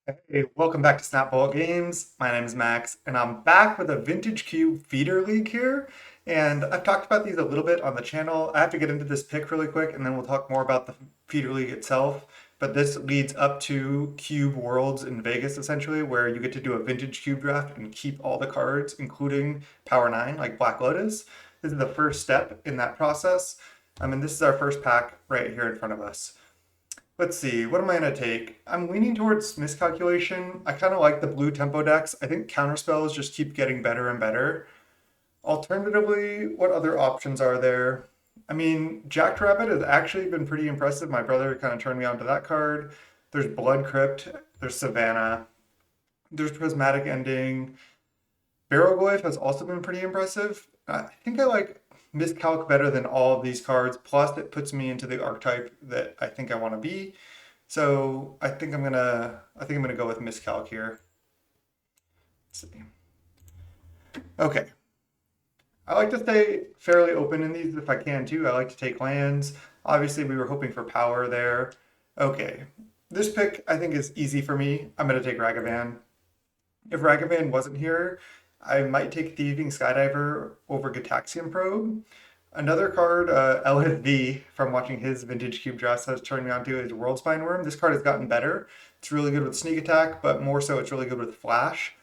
Hey, welcome back to Snapball Games. My name is Max, and I'm back with a Vintage Cube feeder league here. And I've talked about these a little bit on the channel. I have to get into this pick really quick, and then we'll talk more about the feeder league itself. But this leads up to Cube Worlds in Vegas, essentially, where you get to do a Vintage Cube draft and keep all the cards, including Power 9, like Black Lotus. This is the first step in that process. And this is our first pack right here in front of us. Let's see, what am I going to take? I'm leaning towards miscalculation. I kind of like the blue tempo decks. I think counterspells just keep getting better and better. Alternatively, what other options are there? I mean, Jackrabbit has actually been pretty impressive. My brother kind of turned me on to that card. There's Blood Crypt, there's Savannah, there's Prismatic Ending. Barrowglyph has also been pretty impressive. I think I like Miscalc better than all of these cards. Plus, it puts me into the archetype that I think I want to be. So I think I'm gonna go with Miscalc here. Let's see. Okay. I like to stay fairly open in these if I can too. I like to take lands. Obviously, we were hoping for power there. Okay. This pick I think is easy for me. I'm gonna take Ragavan. If Ragavan wasn't here, I might take Thieving Skydiver over Gataxian Probe. Another card, LSV, from watching his Vintage Cube drafts, has turned me on to is World Spine Worm. This card has gotten better. It's really good with Sneak Attack, but more so it's really good with Flash.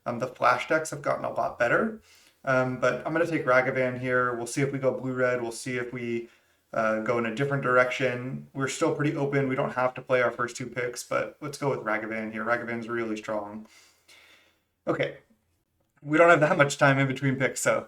The Flash decks have gotten a lot better. But I'm going to take Ragavan here. We'll see if we go blue-red. We'll see if we go in a different direction. We're still pretty open. We don't have to play our first two picks, but let's go with Ragavan here. Ragavan's really strong. Okay, we don't have that much time in between picks. So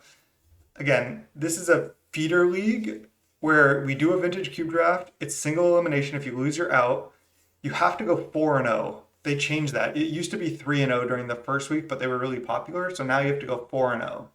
again, this is a feeder league where we do a vintage cube draft. It's single elimination. If you lose, you're out. You have to go 4 and 0. They changed that. It used to be 3 and 0 during the first week, but they were really popular. So now you have to go 4 and 0.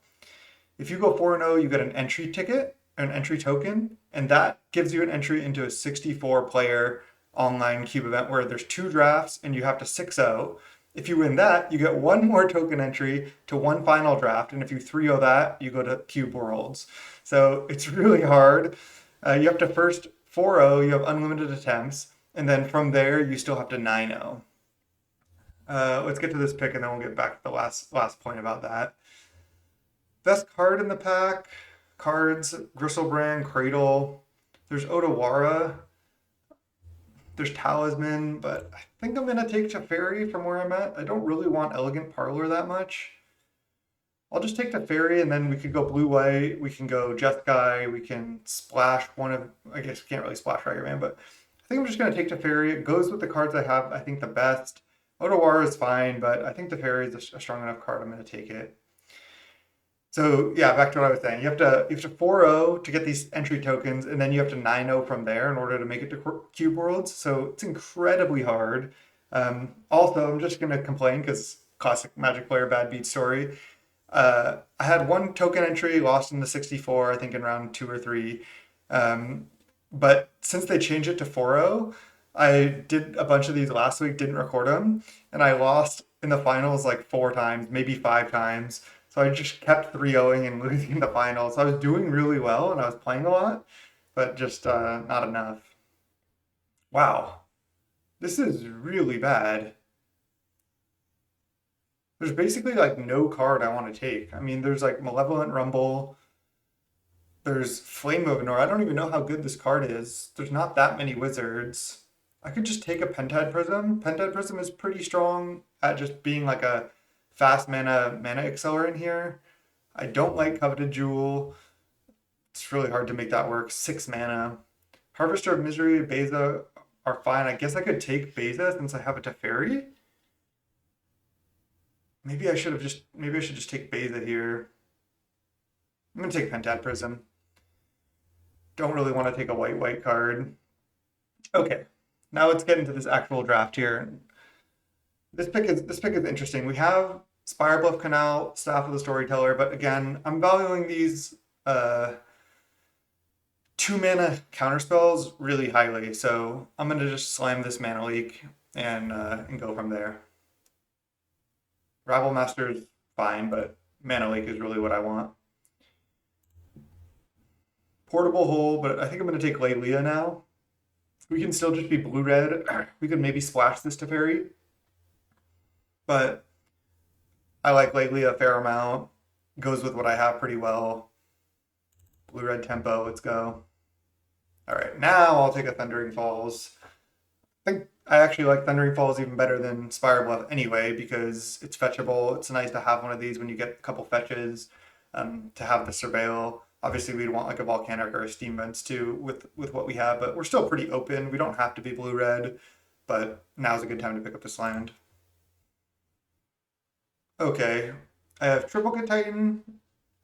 If you go 4 and 0, you get an entry ticket, an entry token, and that gives you an entry into a 64 player online cube event where there's 2 drafts and you have to 6-0. If you win that, you get one more token entry to one final draft, and if you 3-0 that, you go to Cube Worlds. So it's really hard. You have to first 4-0, you have unlimited attempts, and then from there you still have to 9-0. Let's get to this pick, and then we'll get back to the last point about that. Best card in the pack, cards, Gristlebrand, Cradle. There's Otawara. There's Talisman, but I think I'm going to take Teferi from where I'm at. I don't really want Elegant Parlor that much. I'll just take Teferi, and then we could go blue-white. We can go Jeskai. We can splash one of... I guess we can't really splash Ragavan, but I think I'm just going to take Teferi. It goes with the cards I have, I think, the best. Otawara is fine, but I think Teferi is a strong enough card. I'm going to take it. So yeah, back to what I was saying. You have to 4-0 to get these entry tokens, and then you have to 9-0 from there in order to make it to Cube Worlds. So it's incredibly hard. Also, I'm just gonna complain because classic Magic player bad beat story. I had one token entry lost in the 64, I think in round 2 or 3. But since they changed it to 4-0, I did a bunch of these last week, didn't record them, and I lost in the finals like 4 times, maybe 5 times. So I just kept 3-0ing and losing in the finals. I was doing really well and I was playing a lot, but just not enough. Wow, this is really bad. There's basically like no card I want to take. I mean, there's like Malevolent Rumble, there's Flame of Ignore. I don't even know how good this card is. There's not that many wizards. I could just take a Pentad Prism. Pentad Prism is pretty strong at just being like a fast mana accelerant here. I don't like Coveted Jewel. It's really hard to make that work. 6 mana. Harvester of Misery, Beza are fine. I guess I could take Beza since I have a Teferi. Maybe I should just take Beza here. I'm gonna take Pentad Prism. Don't really want to take a white card. Okay, now let's get into this actual draft here. This pick is interesting. We have Spirebluff Canal, Staff of the Storyteller, but again, I'm valuing these 2 mana counterspells really highly, so I'm gonna just slam this mana leak and go from there. Rabble Master is fine, but mana leak is really what I want. Portable Hole, but I think I'm gonna take Lelia now. We can still just be blue red. We could maybe splash this Teferi. but I like lately a fair amount. Goes with what I have pretty well. Blue red tempo, let's go. All right, now I'll take a Thundering Falls. I think I actually like Thundering Falls even better than Spire Bluff anyway because it's fetchable. It's nice to have one of these when you get a couple fetches to have the Surveil. Obviously, we'd want like a Volcanic or a Steam Vents too with what we have, but we're still pretty open. We don't have to be blue red, but now's a good time to pick up this land. Okay, I have Triplicate Titan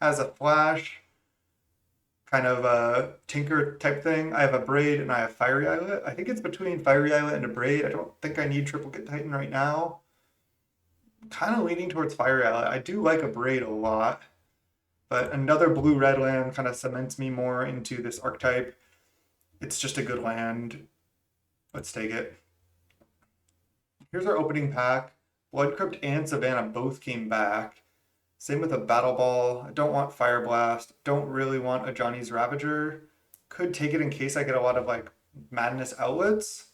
as a flash, kind of a tinker type thing. I have a braid and I have fiery eyelet. I think it's between fiery eyelet and a braid. I don't think I need triplicate titan right now. Kind of leaning towards fiery eyelet. I do like a braid a lot, but another blue red land kind of cements me more into this archetype. It's just a good land. Let's take it. Here's our opening pack. Blood Crypt and Savannah both came back. Same with a Battle Ball. I don't want Fire Blast. Don't really want a Johnny's Ravager. Could take it in case I get a lot of like Madness outlets,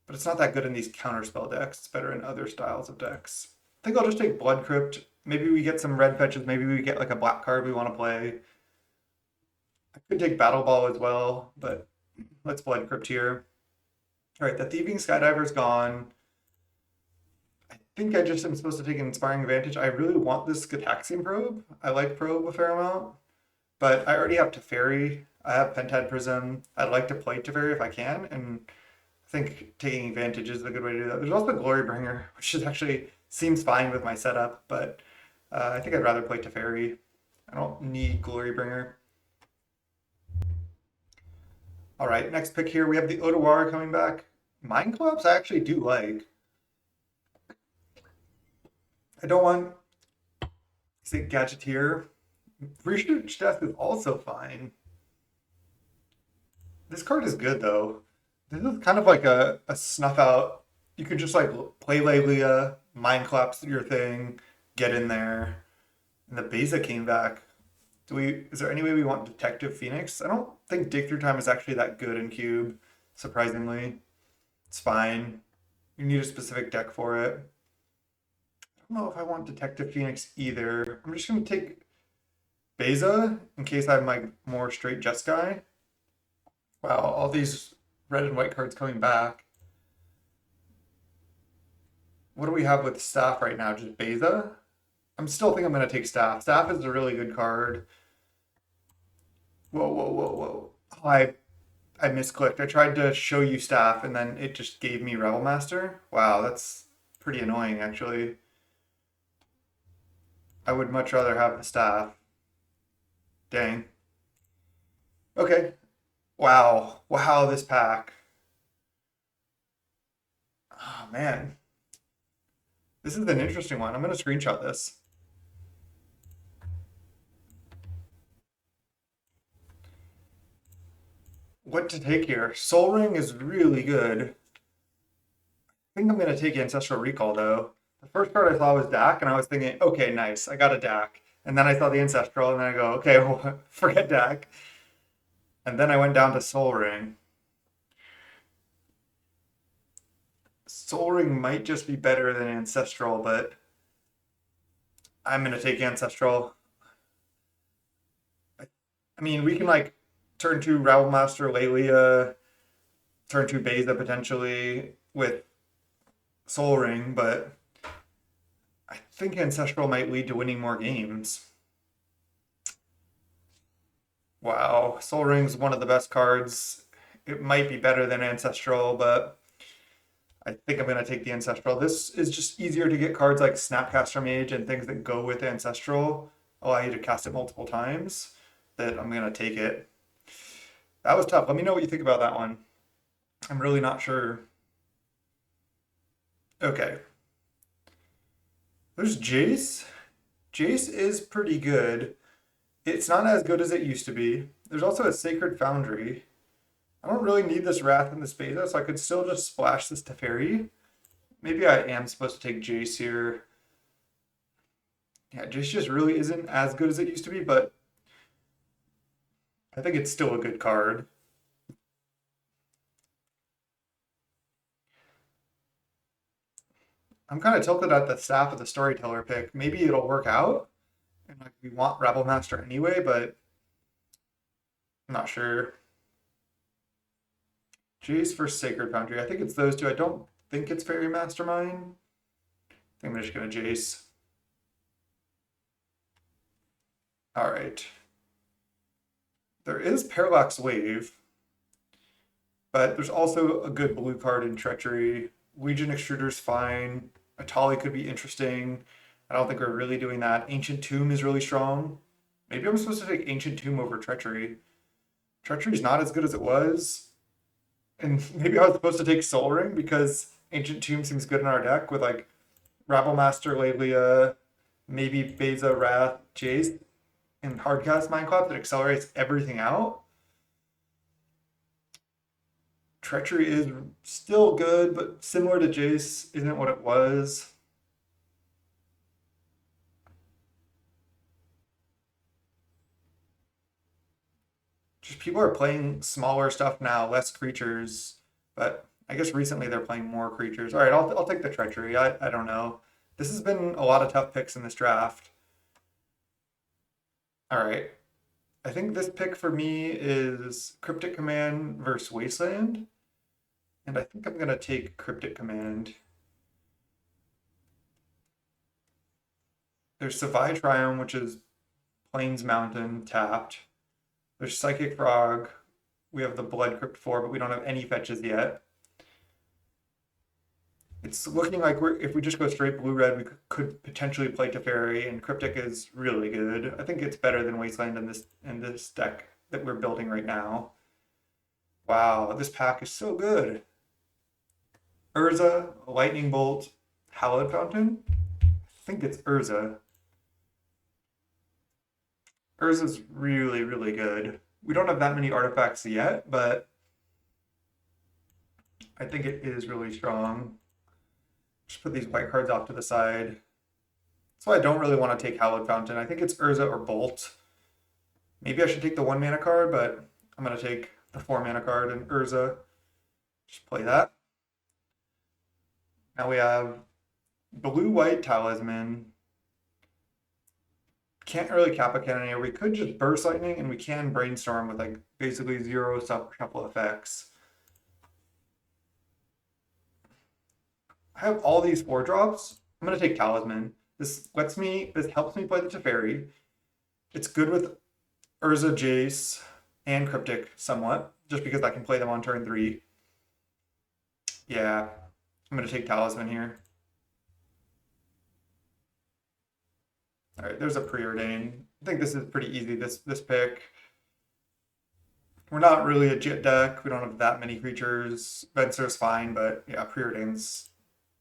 but it's not that good in these counterspell decks. It's better in other styles of decks. I think I'll just take Blood Crypt. Maybe we get some red fetches. Maybe we get like a black card we want to play. I could take Battle Ball as well, but let's Blood Crypt here. All right, the Thieving Skydiver's gone. I think I just am supposed to take an Inspiring Advantage. I really want this Gataxian Probe. I like Probe a fair amount, but I already have Teferi. I have Pentad Prism. I'd like to play Teferi if I can, and I think taking advantage is a good way to do that. There's also Glorybringer, which is actually seems fine with my setup, but I think I'd rather play Teferi. I don't need Glorybringer. All right, next pick here, we have the Otawara coming back. Mind Collapse I actually do like. I don't want, say, Gadgeteer. Research Death is also fine. This card is good though. This is kind of like a snuff out. You could just like play Lelia, Mind Collapse your thing, get in there. And the Beza came back. Is there any way we want Detective Phoenix? I don't think Dig Through Time is actually that good in Cube, surprisingly. It's fine. You need a specific deck for it. I don't know if I want Detective Phoenix either. I'm just gonna take Beza in case I'm like more straight Jeskai. Wow, all these red and white cards coming back. What do we have with Staff right now? Just Beza? I'm still think I'm gonna take Staff. Staff is a really good card. Whoa, whoa, whoa, whoa. Oh, I misclicked. I tried to show you Staff and then it just gave me Rebel Master. Wow, that's pretty annoying actually. I would much rather have the Staff. Dang. Okay. Wow. Wow, this pack. Oh man. This is an interesting one. I'm gonna screenshot this. What to take here? Soul Ring is really good. I think I'm gonna take Ancestral Recall though. The first card I saw was Dak, and I was thinking, okay, nice, I got a Dak. And then I saw the Ancestral, and then I go, okay, well, forget Dak. And then I went down to Soul Ring. Soul Ring might just be better than Ancestral, but I'm gonna take Ancestral. I mean, we can like turn to Rabble Master Lelia, turn to Beza potentially with Soul Ring, but I think Ancestral might lead to winning more games. Wow, Soul Ring's one of the best cards. It might be better than Ancestral, but I think I'm going to take the Ancestral. This is just easier to get cards like Snapcaster Mage and things that go with Ancestral, allow you to cast it multiple times, that I'm going to take it. That was tough. Let me know what you think about that one. I'm really not sure. Okay. There's Jace. Jace is pretty good. It's not as good as it used to be. There's also a Sacred Foundry. I don't really need this Wrath and this Beta, so I could still just splash this Teferi. Maybe I am supposed to take Jace here. Yeah, Jace just really isn't as good as it used to be, but I think it's still a good card. I'm kind of tilted at the staff of the storyteller pick. Maybe it'll work out. And like we want Rebel Master anyway, but I'm not sure. Jace for Sacred Foundry. I think it's those two. I don't think it's Fairy Mastermind. I think I'm just gonna Jace. All right. There is Parallax Wave, but there's also a good blue card in Treachery. Legion Extruder's fine. Atali could be interesting. I don't think we're really doing that. Ancient Tomb is really strong. Maybe I'm supposed to take Ancient Tomb over Treachery. Treachery's not as good as it was. And maybe I was supposed to take Soul Ring because Ancient Tomb seems good in our deck with like Rabble Master, Lelia, maybe Beza, Wrath, Jace, and Hardcast Mindclap that accelerates everything out. Treachery is still good, but similar to Jace isn't what it was. Just people are playing smaller stuff now, less creatures, but I guess recently they're playing more creatures. All right, I'll take the Treachery. I don't know. This has been a lot of tough picks in this draft. All right. I think this pick for me is Cryptic Command versus Wasteland. And I think I'm going to take Cryptic Command. There's Savai Triome, which is Plains Mountain tapped. There's Psychic Frog. We have the Blood Crypt 4, but we don't have any fetches yet. It's looking like if we just go straight blue-red, we could potentially play Teferi, and Cryptic is really good. I think it's better than Wasteland in this deck that we're building right now. Wow, this pack is so good. Urza, Lightning Bolt, Hallowed Fountain. I think it's Urza. Urza's really, really good. We don't have that many artifacts yet, but I think it is really strong. Just put these white cards off to the side. So I don't really want to take Hallowed Fountain. I think it's Urza or Bolt. Maybe I should take the 1 mana card, but I'm going to take the 4 mana card and Urza. Just play that. Now we have blue-white Talisman. Can't really cap a cannon here. We could just Burst Lightning and we can Brainstorm with like basically 0 shuffle effects. I have all these 4-drops. I'm going to take Talisman. This helps me play the Teferi. It's good with Urza, Jace, and Cryptic somewhat, just because I can play them on turn 3. Yeah, I'm going to take Talisman here. All right, there's a Preordain. I think this is pretty easy, this pick. We're not really a Jit deck. We don't have that many creatures. Venser's fine, but yeah, Preordain's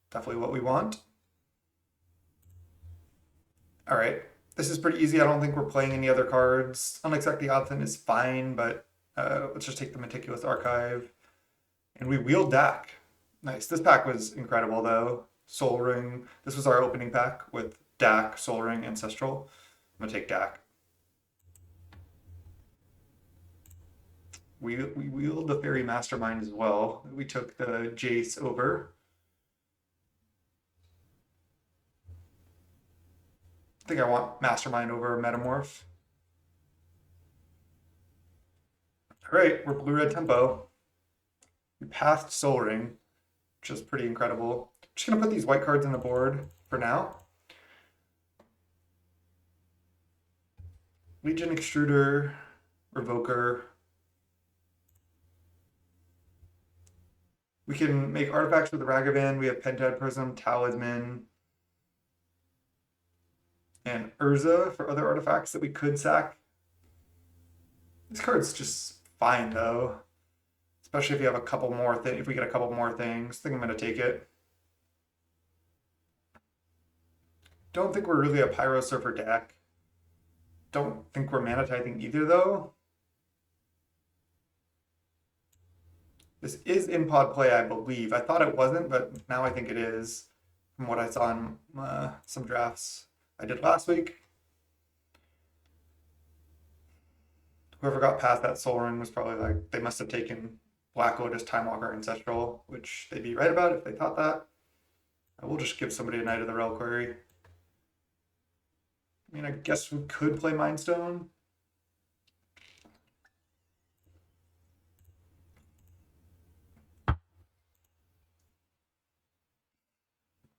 definitely what we want. All right, this is pretty easy. I don't think we're playing any other cards. Unexpected Godsend is fine, but let's just take the Meticulous Archive. And we wield Dak. Nice. This pack was incredible, though. Soul Ring. This was our opening pack with Dak, Soul Ring, Ancestral. I'm going to take Dak. We wield the Fairy Mastermind as well. We took the Jace over. I think I want Mastermind over Metamorph. All right, we're blue-red tempo. We passed Soul Ring, which is pretty incredible. Just gonna put these white cards on the board for now. Legion Extruder, Revoker. We can make artifacts with the Ragavan. We have Pentad Prism, Talisman, and Urza for other artifacts that we could sack. This card's just fine though, especially if you have a couple more things. If we get a couple more things, I think I'm gonna take it. Don't think we're really a Pyro Surfer deck. Don't think we're mana typing either though. This is in pod play, I believe. I thought it wasn't, but now I think it is from what I saw in some drafts I did last week. Whoever got past that Soul Ring was probably like, they must have taken Black Lotus, Time Walker, Ancestral, which they'd be right about if they thought that. I will just give somebody a Knight of the Reliquary. I mean, I guess we could play Mind Stone.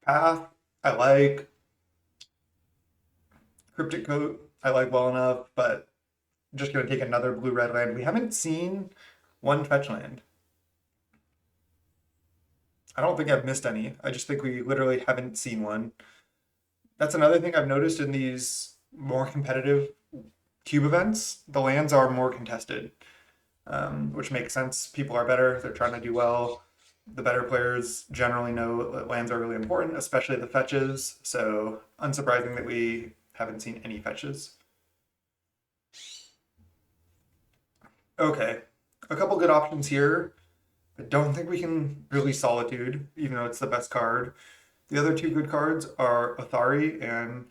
Path, I like. Cryptic Coat, I like well enough, but I'm just going to take another blue-red land. We haven't seen one fetch land. I don't think I've missed any. I just think we literally haven't seen one. That's another thing I've noticed in these more competitive cube events. The lands are more contested, which makes sense. People are better. They're trying to do well. The better players generally know that lands are really important, especially the fetches. So unsurprising that we haven't seen any fetches. Okay, a couple good options here. I don't think we can really Solitude, even though it's the best card. The other two good cards are Athari and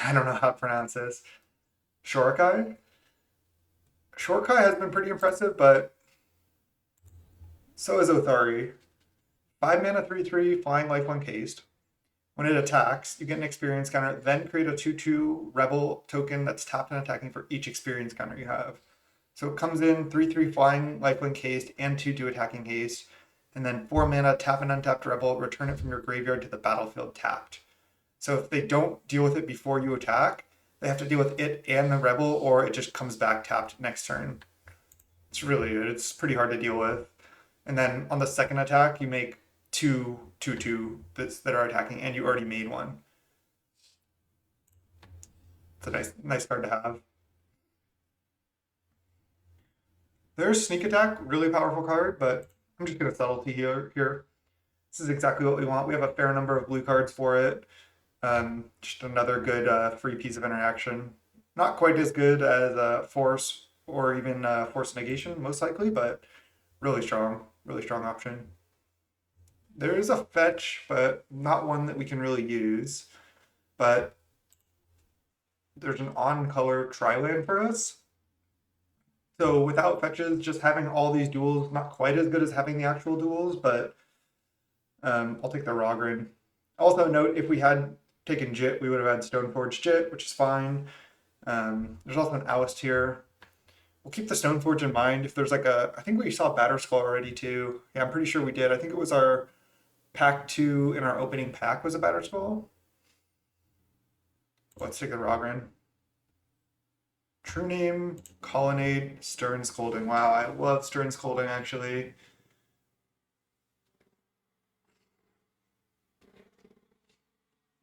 I don't know how to pronounce this. Shorikai. Shorikai has been pretty impressive, but so is Othari. 5 mana 3/3, flying lifelink haste. When it attacks, you get an experience counter, then create a 2/2 rebel token that's tapped and attacking for each experience counter you have. So it comes in 3/3 flying lifelink haste and 2/2 attacking haste, and then 4 mana tap an untapped rebel, return it from your graveyard to the battlefield tapped. So if they don't deal with it before you attack, they have to deal with it and the rebel, or it just comes back tapped next turn. It's really good. It's pretty hard to deal with. And then on the second attack, you make two 2/2 that are attacking, and you already made one. It's a nice card to have. There's Sneak Attack, really powerful card, but I'm just gonna Subtlety here. This is exactly what we want. We have a fair number of blue cards for it. Just another good free piece of interaction. Not quite as good as Force or even Force Negation, most likely, but really strong option. There is a fetch, but not one that we can really use. But there's an on-color tri-land for us. So without fetches, just having all these duels, not quite as good as having the actual duels, but I'll take the Rogren. Also note, if we had taken Jit, we would have had Stoneforge Jit, which is fine. There's also an oust here. We'll keep the Stoneforge in mind. If there's like I think we saw Batterskull already too. Yeah, I'm pretty sure we did. I think it was our pack 2 in our opening pack was a Batterskull. Let's take the Rogren. True name, Colonnade, Stern Scolding. Wow, I love Stern Scolding actually.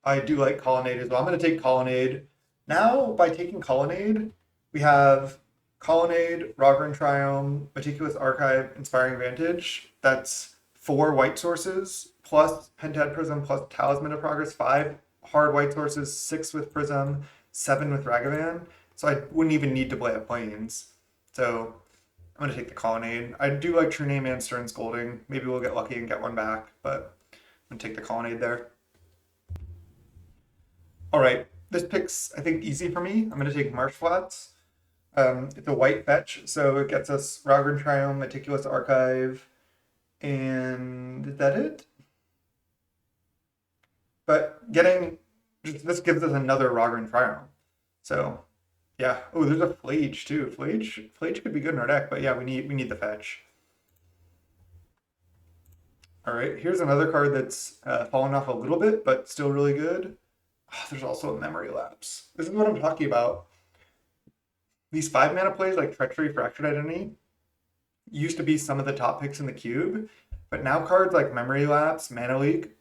I do like Colonnade as well. I'm going to take Colonnade. Now, by taking Colonnade, we have Colonnade, Rogren Triome, Meticulous Archive, Inspiring Vantage. That's 4 white sources, plus Pentad Prism, plus Talisman of Progress, 5 hard white sources, 6 with Prism, 7 with Ragavan. So I wouldn't even need to play a Plains. So I'm going to take the Colonnade. I do like True Name and Stern Scolding. Maybe we'll get lucky and get one back, but I'm going to take the Colonnade there. All right, this pick's, I think, easy for me. I'm going to take Marsh Flats. It's a white fetch, so it gets us Rogren Triome, Meticulous Archive, and is that it? But getting, this gives us another Rogren Triome. So, yeah. Oh, there's a Flage too. Flage could be good in our deck, but yeah, we need the fetch. All right, here's another card that's fallen off a little bit, but still really good. Oh, there's also a Memory Lapse. This is what I'm talking about. These 5 mana plays like Treachery, Fractured Identity used to be some of the top picks in the cube, but now cards like Memory Lapse, Mana Leak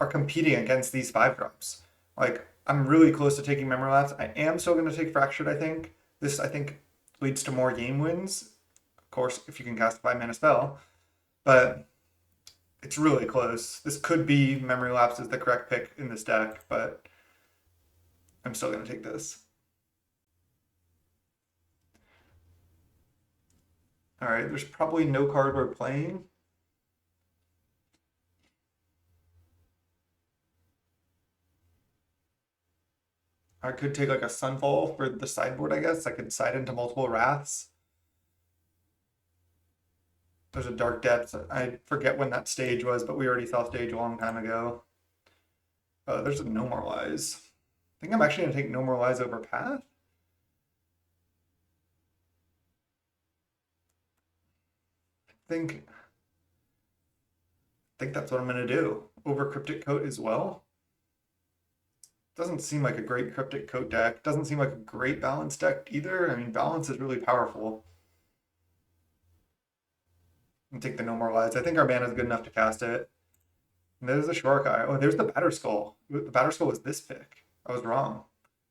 are competing against these 5 drops. Like, I'm really close to taking Memory Lapse. I am still going to take Fractured, I think. This, I think, leads to more game wins. Of course, if you can cast a 5 mana spell. But it's really close. This could be Memory Lapse is the correct pick in this deck, but I'm still going to take this. All right, there's probably no card we're playing. I could take like a Sunfall for the sideboard, I guess. I could side into multiple Wraths. There's a Dark Depths. I forget when that stage was, but we already saw stage a long time ago. There's a No More Lies. I think I'm actually going to take No More Lies over Path. I think that's what I'm going to do. Over Cryptic Coat as well. Doesn't seem like a great Cryptic Coat deck. Doesn't seem like a great Balance deck either. I mean, Balance is really powerful. And take the No More Lies. I think our mana is good enough to cast it. And there's the Shorikai. Oh, there's the Batter Skull. The Batter Skull was this pick. I was wrong.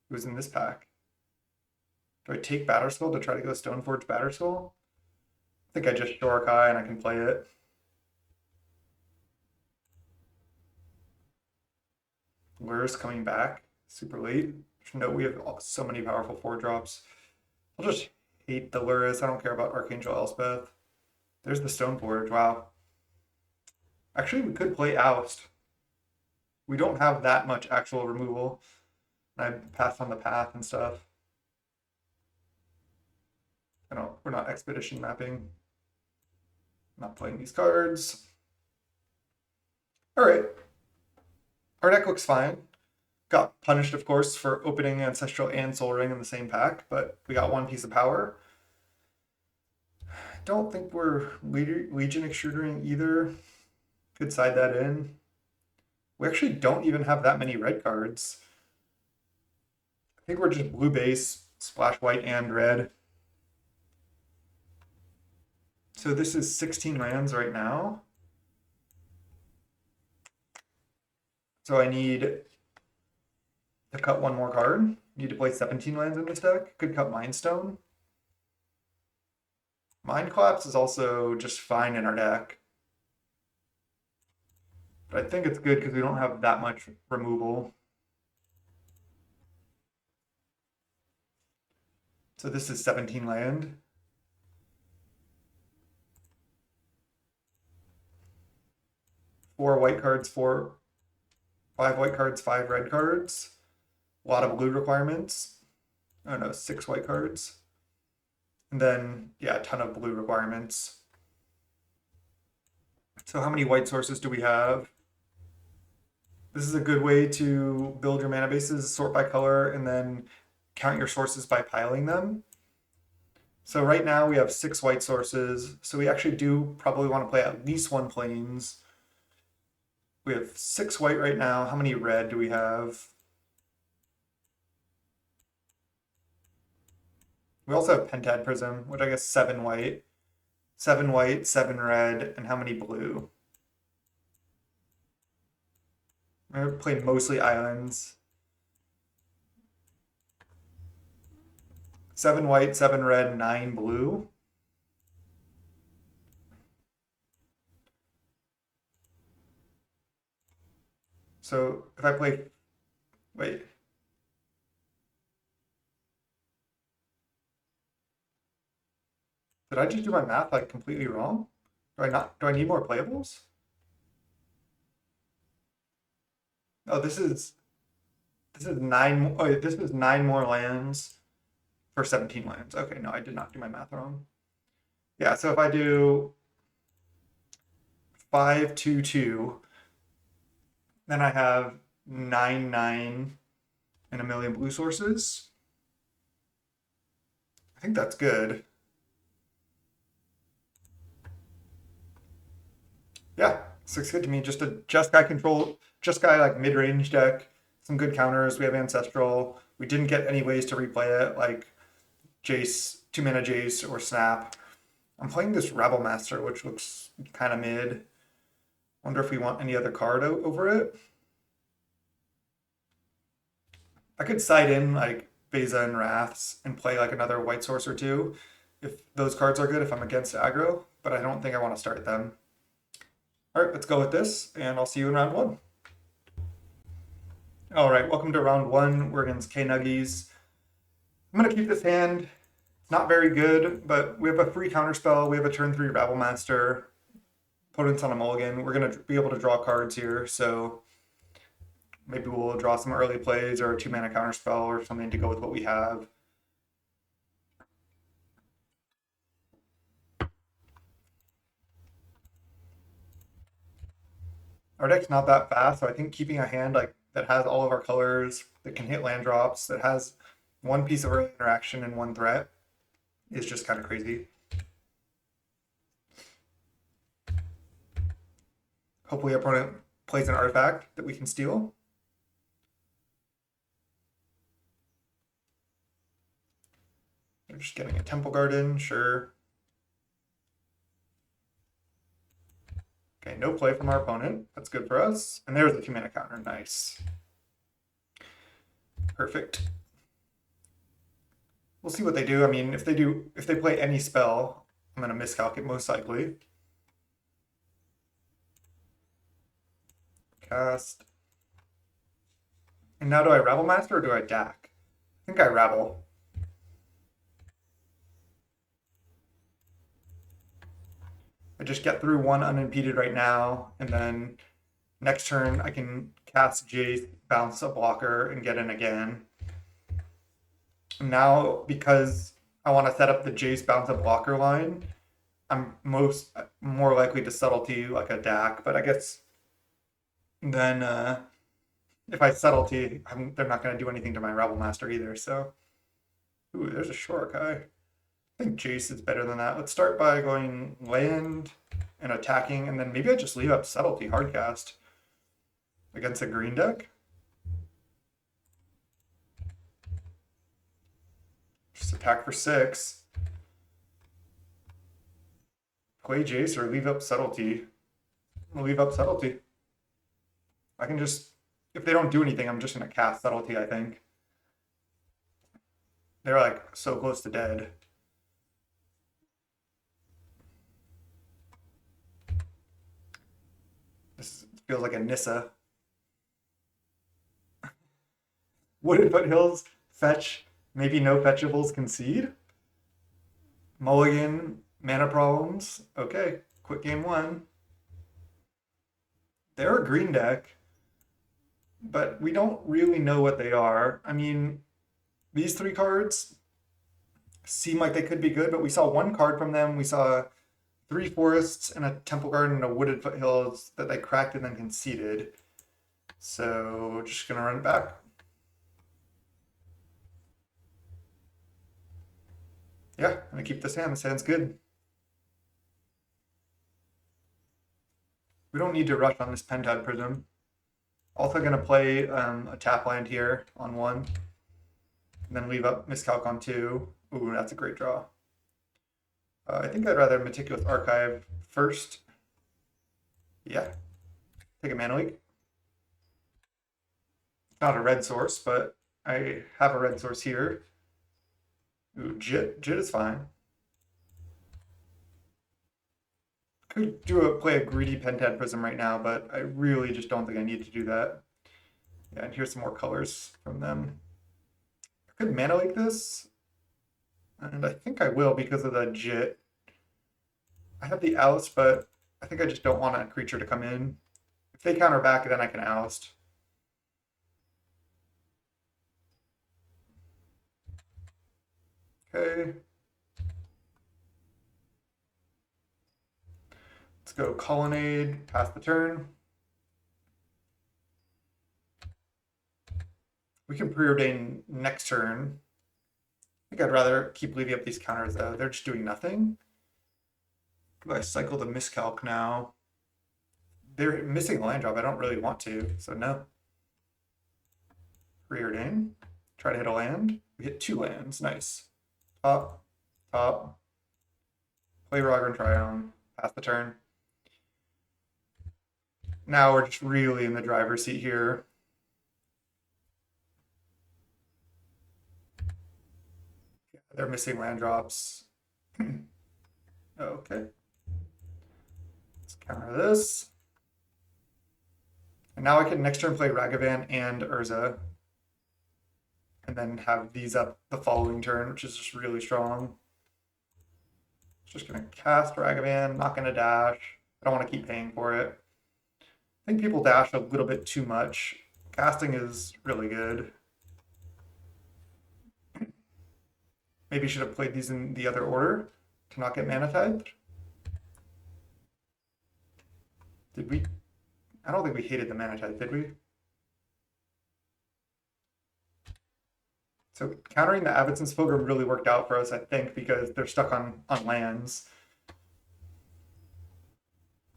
It was in this pack. Do I take Batter Skull to try to go Stoneforge Batter Skull? I think I just Shorikai and I can play it. Lure's coming back super late. No, we have so many powerful 4-drops. I'll just hate the Lurus. I don't care about Archangel Elspeth. There's the Stoneforge. Wow. Actually, we could play Oust. We don't have that much actual removal. I passed on the path and stuff. We're not expedition mapping. Not playing these cards. All right. Our deck looks fine. Got punished, of course, for opening Ancestral and Soul Ring in the same pack, but we got one piece of power. Don't think we're Legion Extrudering either. Could side that in. We actually don't even have that many red cards. I think we're just blue base, splash white and red. So this is 16 lands right now. So I need to cut one more card. Need to play 17 lands in this deck. Could cut Mind Stone. Mind Collapse is also just fine in our deck. But I think it's good because we don't have that much removal. So this is 17 land. Five white cards, 5 red cards. A lot of blue requirements. Oh no, 6 white cards. And then, yeah, a ton of blue requirements. So how many white sources do we have? This is a good way to build your mana bases, sort by color, and then count your sources by piling them. So right now we have 6 white sources. So we actually do probably want to play at least one plains. We have 6 white right now. How many red do we have? We also have Pentad Prism, which I guess 7 white. 7 white, 7 red, and how many blue? I played mostly islands. 7 white, 7 red, 9 blue. So if I play, wait. Did I just do my math like completely wrong? Do I need more playables? Oh, this is 9 this is 9 more lands for 17 lands. Okay, no, I did not do my math wrong. Yeah, so if I do 5, 2, 2, then I have 9, 9, and a million blue sources. I think that's good. Yeah, looks good to me. Just a Jeskai control, Jeskai like mid-range deck. Some good counters. We have Ancestral. We didn't get any ways to replay it, like Jace, 2-mana Jace, or Snap. I'm playing this Rabble Master, which looks kind of mid. Wonder if we want any other card over it. I could side in like Beza and Wraths and play like another white source or two if those cards are good, if I'm against aggro, but I don't think I want to start them. All right, let's go with this, and I'll see you in round 1. All right, welcome to round 1. We're against K-Nuggies. I'm going to keep this hand. It's not very good, but we have a free counterspell. We have a turn 3 Rabble Master. Opponent's on a mulligan. We're going to be able to draw cards here, so maybe we'll draw some early plays or a 2-mana counterspell or something to go with what we have. Our deck's not that fast, so I think keeping a hand like that has all of our colors, that can hit land drops, that has one piece of early interaction and one threat is just kind of crazy. Hopefully, our opponent plays an artifact that we can steal. They're just getting a Temple Garden, sure. Okay, no play from our opponent. That's good for us. And there's the 2-mana counter. Nice. Perfect. We'll see what they do. I mean, if they play any spell, I'm gonna miscalculate most likely. Cast. And now do I Rabble Master or do I DAC? I think I Rabble. I just get through one unimpeded right now, and then next turn I can cast Jace, bounce a blocker, and get in again. Now, because I want to set up the Jace bounce a blocker line, I'm more likely to subtlety like a DAC, but I guess then if I subtlety, they're not going to do anything to my Rabble Master either. So, ooh, there's a Shorikai. I think Jace is better than that. Let's start by going land and attacking, and then maybe I just leave up subtlety hardcast against a green deck. Just attack for 6. Play Jace or leave up subtlety. I'll leave up subtlety. I can just, if they don't do anything, I'm just gonna cast subtlety, I think. They're like so close to dead. This feels like a Nissa. Wooded Foothills, fetch, maybe no fetchables concede. Mulligan, mana problems. Okay, quick game 1. They're a green deck, but we don't really know what they are. I mean, these 3 cards seem like they could be good, but we saw one card from them. We saw 3 forests and a Temple Garden and a Wooded Foothills that they cracked and then conceded. So just gonna run it back. Yeah, I'm gonna keep this hand. This hand's good. We don't need to rush on this Pentad Prism. Also gonna play a tap land here on 1. And then leave up Miscalc on 2. Ooh, that's a great draw. I think I'd rather Meticulous Archive first. Yeah. Take a mana leak. Not a red source, but I have a red source here. Ooh, Jit. Jit is fine. Could play a greedy Pentad Prism right now, but I really just don't think I need to do that. Yeah, and here's some more colors from them. I could mana leak this, and I think I will because of the Jit. I have the oust, but I think I just don't want a creature to come in. If they counter back, then I can oust. Okay. Let's go Colonnade, pass the turn. We can preordain next turn. I think I'd rather keep leaving up these counters though. They're just doing nothing. Do I cycle the miscalc now? They're missing a land drop. I don't really want to, so no. Preordain. Try to hit a land. We hit 2 lands. Nice. Top, top. Play Rogger and Triumph. Pass the turn. Now we're just really in the driver's seat here. They're missing land drops. Okay. Let's counter this. And now I can next turn play Ragavan and Urza. And then have these up the following turn, which is just really strong. Just gonna cast Ragavan, not gonna dash. I don't want to keep paying for it. I think people dash a little bit too much. Casting is really good. Maybe should have played these in the other order to not get mana typed. Did we? I don't think we hated the mana type, did we? So countering the Abbotson's Pilgrim really worked out for us, I think, because they're stuck on lands.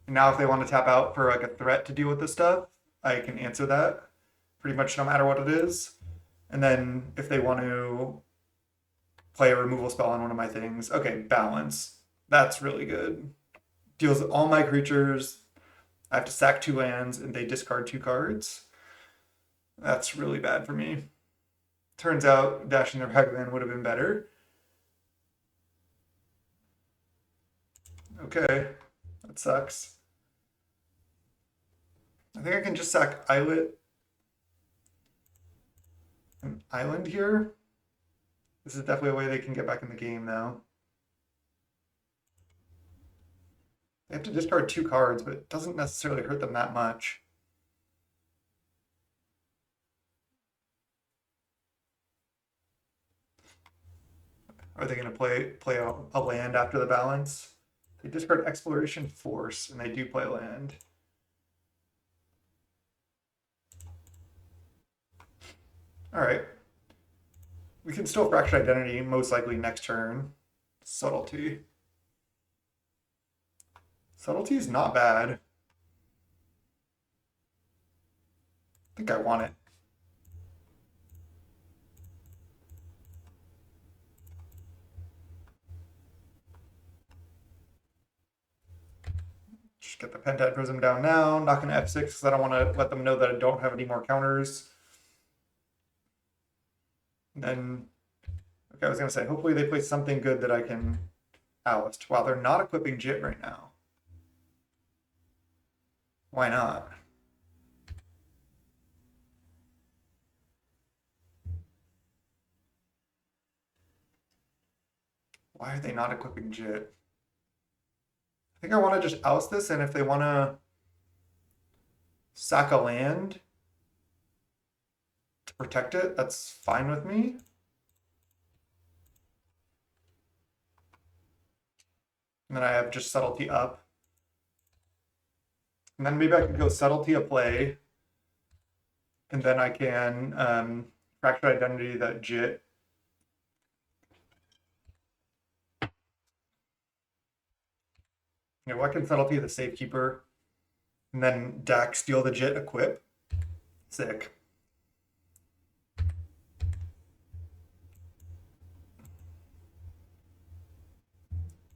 And now if they want to tap out for like a threat to deal with this stuff, I can answer that pretty much no matter what it is. And then if they want to play a removal spell on one of my things, okay, balance. That's really good. Deals all my creatures. I have to sack 2 lands and they discard 2 cards. That's really bad for me. Turns out dashing their Hagman would have been better. Okay, that sucks. I think I can just sack Islet and Island here. This is definitely a way they can get back in the game now. They have to discard 2 cards, but it doesn't necessarily hurt them that much. Are they going to play a land after the balance? They discard Exploration Force, and they do play land. All right. We can still Fractured Identity, most likely next turn. Subtlety. Subtlety is not bad. I think I want it. Just get the Pentad Prism down now. Not going to F6 because I don't want to let them know that I don't have any more counters. And then, okay, I was going to say, hopefully they play something good that I can oust. Wow, they're not equipping Jit right now. Why not? Why are they not equipping Jit? I think I want to just oust this, and if they want to sack a land to protect it, that's fine with me. And then I have just Subtlety up. And then maybe I could go Subtlety a play. And then I can Fractured Identity that Jit. You know, I can Subtlety the Safekeeper. And then Dax steal the Jit equip. Sick.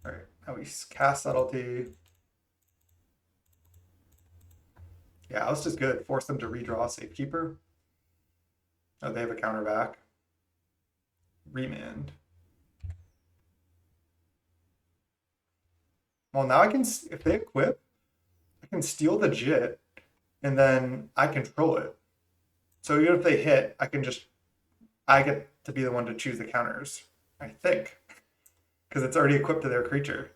Alright, now we cast Subtlety. Yeah, that's just good. Force them to redraw Safekeeper. Oh, they have a counter back. Remand. Well, now I can, if they equip, I can steal the Jit, and then I control it. So even if they hit, I get to be the one to choose the counters, I think, because it's already equipped to their creature.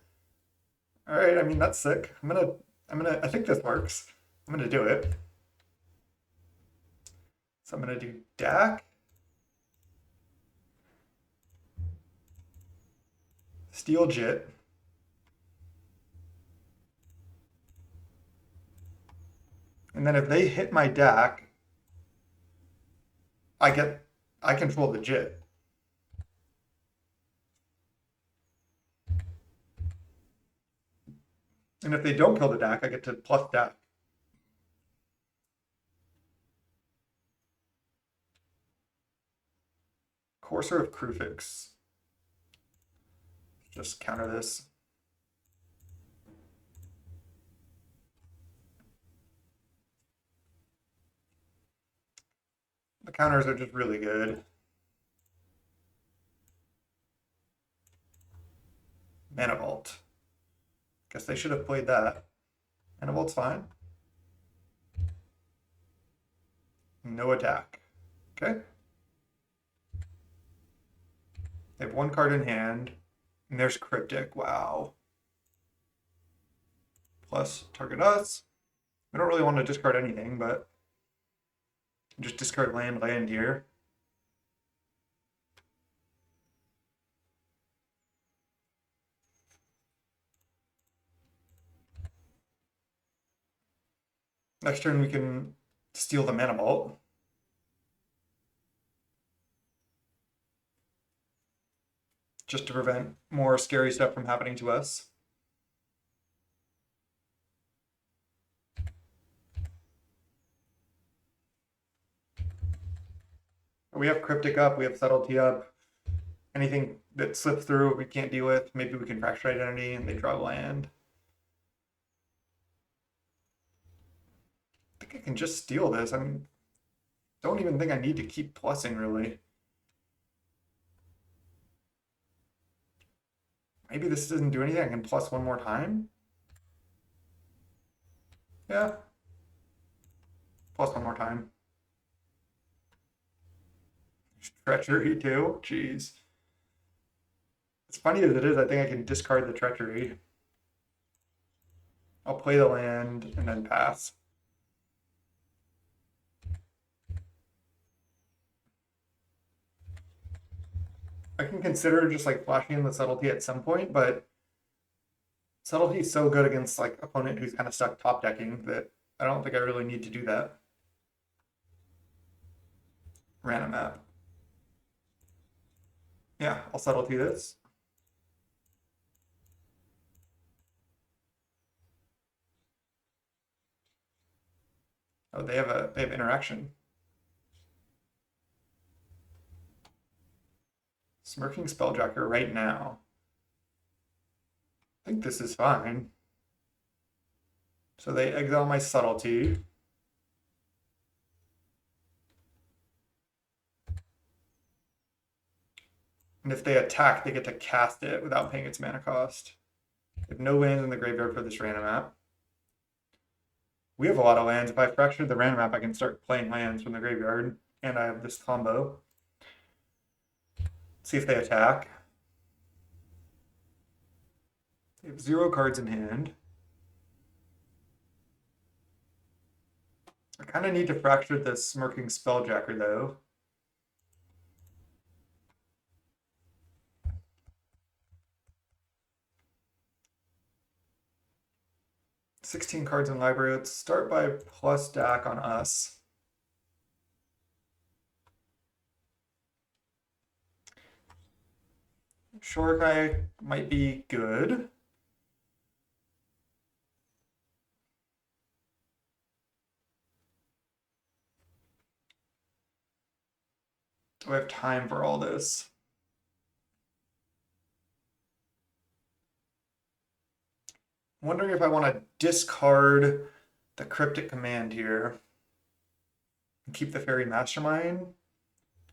All right, I mean, that's sick. I think this works. I'm gonna do it. So I'm gonna do Dak, Steel Jit, and then if they hit my Dak, I control the Jit. And if they don't kill the Dak, I get to plus Dak. Courser of Krufix. Just counter this. The counters are just really good. Mana Vault. Guess they should have played that. Mana Vault's fine. No attack. Okay. They have 1 card in hand. And there's Cryptic. Wow. Plus target us. I don't really want to discard anything, but just discard land here. Next turn we can steal the mana vault. Just to prevent more scary stuff from happening to us. We have Cryptic up, we have Subtlety up. Anything that slips through we can't deal with. Maybe we can Fractured Identity and they draw land. I think I can just steal this. Don't even think I need to keep plussing really. Maybe this doesn't do anything. I can plus one more time. Yeah. Plus one more time. Treachery too. Jeez. As funny as it is, I think I can discard the treachery. I'll play the land and then pass. I can consider just like flashing in the subtlety at some point, but subtlety is so good against like opponent who's kind of stuck top decking that I don't think I really need to do that. Random map. Yeah, I'll subtlety this. Oh, they have interaction. Smirking Spelljacker right now. I think this is fine. So they exile my subtlety. And if they attack, they get to cast it without paying its mana cost. They have no lands in the graveyard for this random map. We have a lot of lands. If I fracture the random map, I can start playing lands from the graveyard. And I have this combo. See if they attack. They have 0 cards in hand. I kind of need to fracture the Smirking Spelljacker, though. $16 cards in library. Let's start by plus DAC on us. Shorekai might be good. Do I have time for all this? I'm wondering if I want to discard the Cryptic Command here and keep the Fairy Mastermind.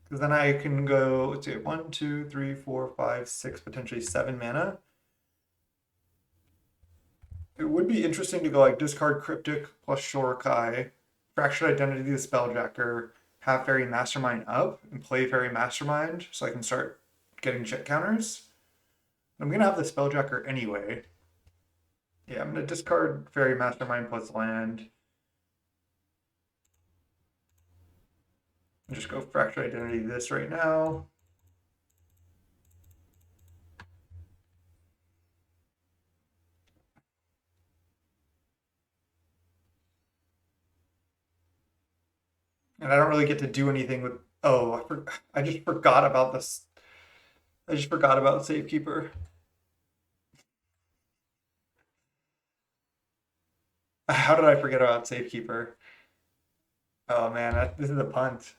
Because then I can go, let's see, 1, 2, 3, 4, 5, 6, potentially 7 mana. It would be interesting to go like discard Cryptic plus Shorekai, Fractured Identity the Spelljacker, have Fairy Mastermind up, and play Fairy Mastermind so I can start getting check counters. I'm going to have the Spelljacker anyway. Yeah, I'm going to discard Fairy Mastermind plus land. And just go Fractured Identity this right now. And I don't really get to do anything with. Oh, I just forgot about this. I just forgot about Safekeeper. How did I forget about Safekeeper? Oh man, this is a punt.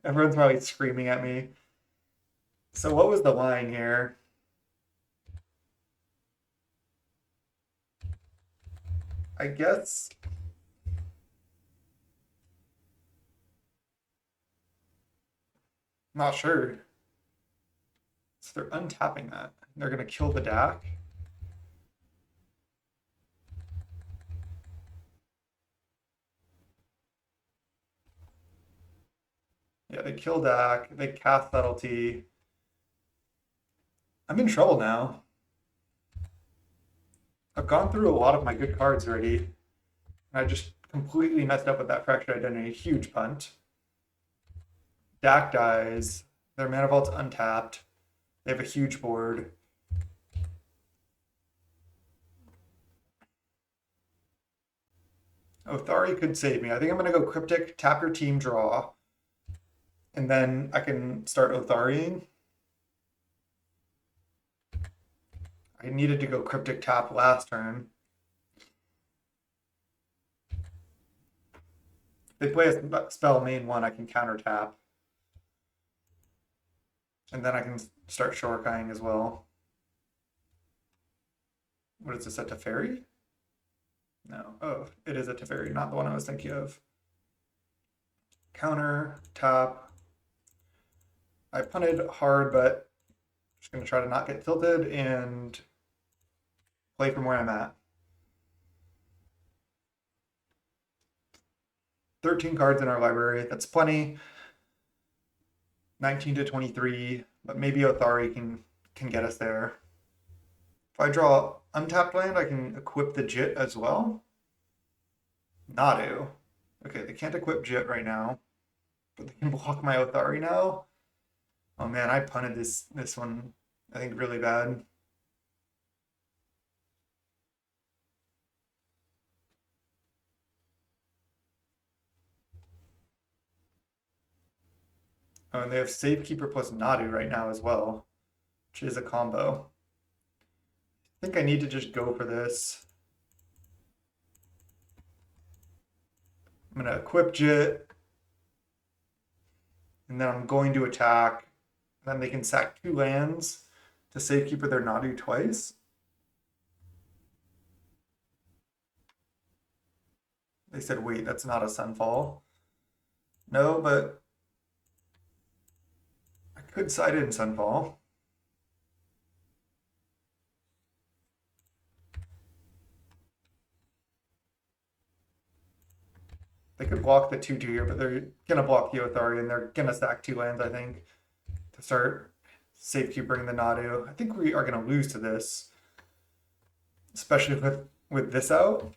Everyone's probably screaming at me. So what was the line here? I guess not sure. So they're untapping that. They're gonna kill the DAC. Yeah, they kill DAC. They cast Subtlety. I'm in trouble now. I've gone through a lot of my good cards already. I just completely messed up with that Fractured Identity. Huge punt. DAC dies. Their mana vault's untapped. They have a huge board. Othari could save me. I think I'm gonna go Cryptic, tap your team, draw, and then I can start Othariing. I needed to go Cryptic tap last turn. If they play a spell main one, I can counter tap. And then I can start Shorikaiing as well. What is this, a Teferi? No. Oh, it is a Teferi, not the one I was thinking of. Counter, tap. I punted hard, but just going to try to not get tilted and play from where I'm at. 13 cards in our library. That's plenty. 19 to 23, but maybe Othari can get us there. If I draw untapped land, I can equip the Jit as well. Nadu. Okay, they can't equip Jit right now, but they can block my Othari now. Oh man, I punted this one, I think, really bad. Oh, and they have Safekeeper plus Nadu right now as well, which is a combo. I think I need to just go for this. I'm gonna equip Jit, and then I'm going to attack. Then they can sack 2 lands to Safekeeper their Nadu twice. They said, wait, that's not a Sunfall. No, but I could side in Sunfall. They could block the 2/2 here, but they're gonna block the Othari, and they're gonna stack 2 lands, I think, to start safekeeping the Nadu. I think we are gonna lose to this, especially with this out.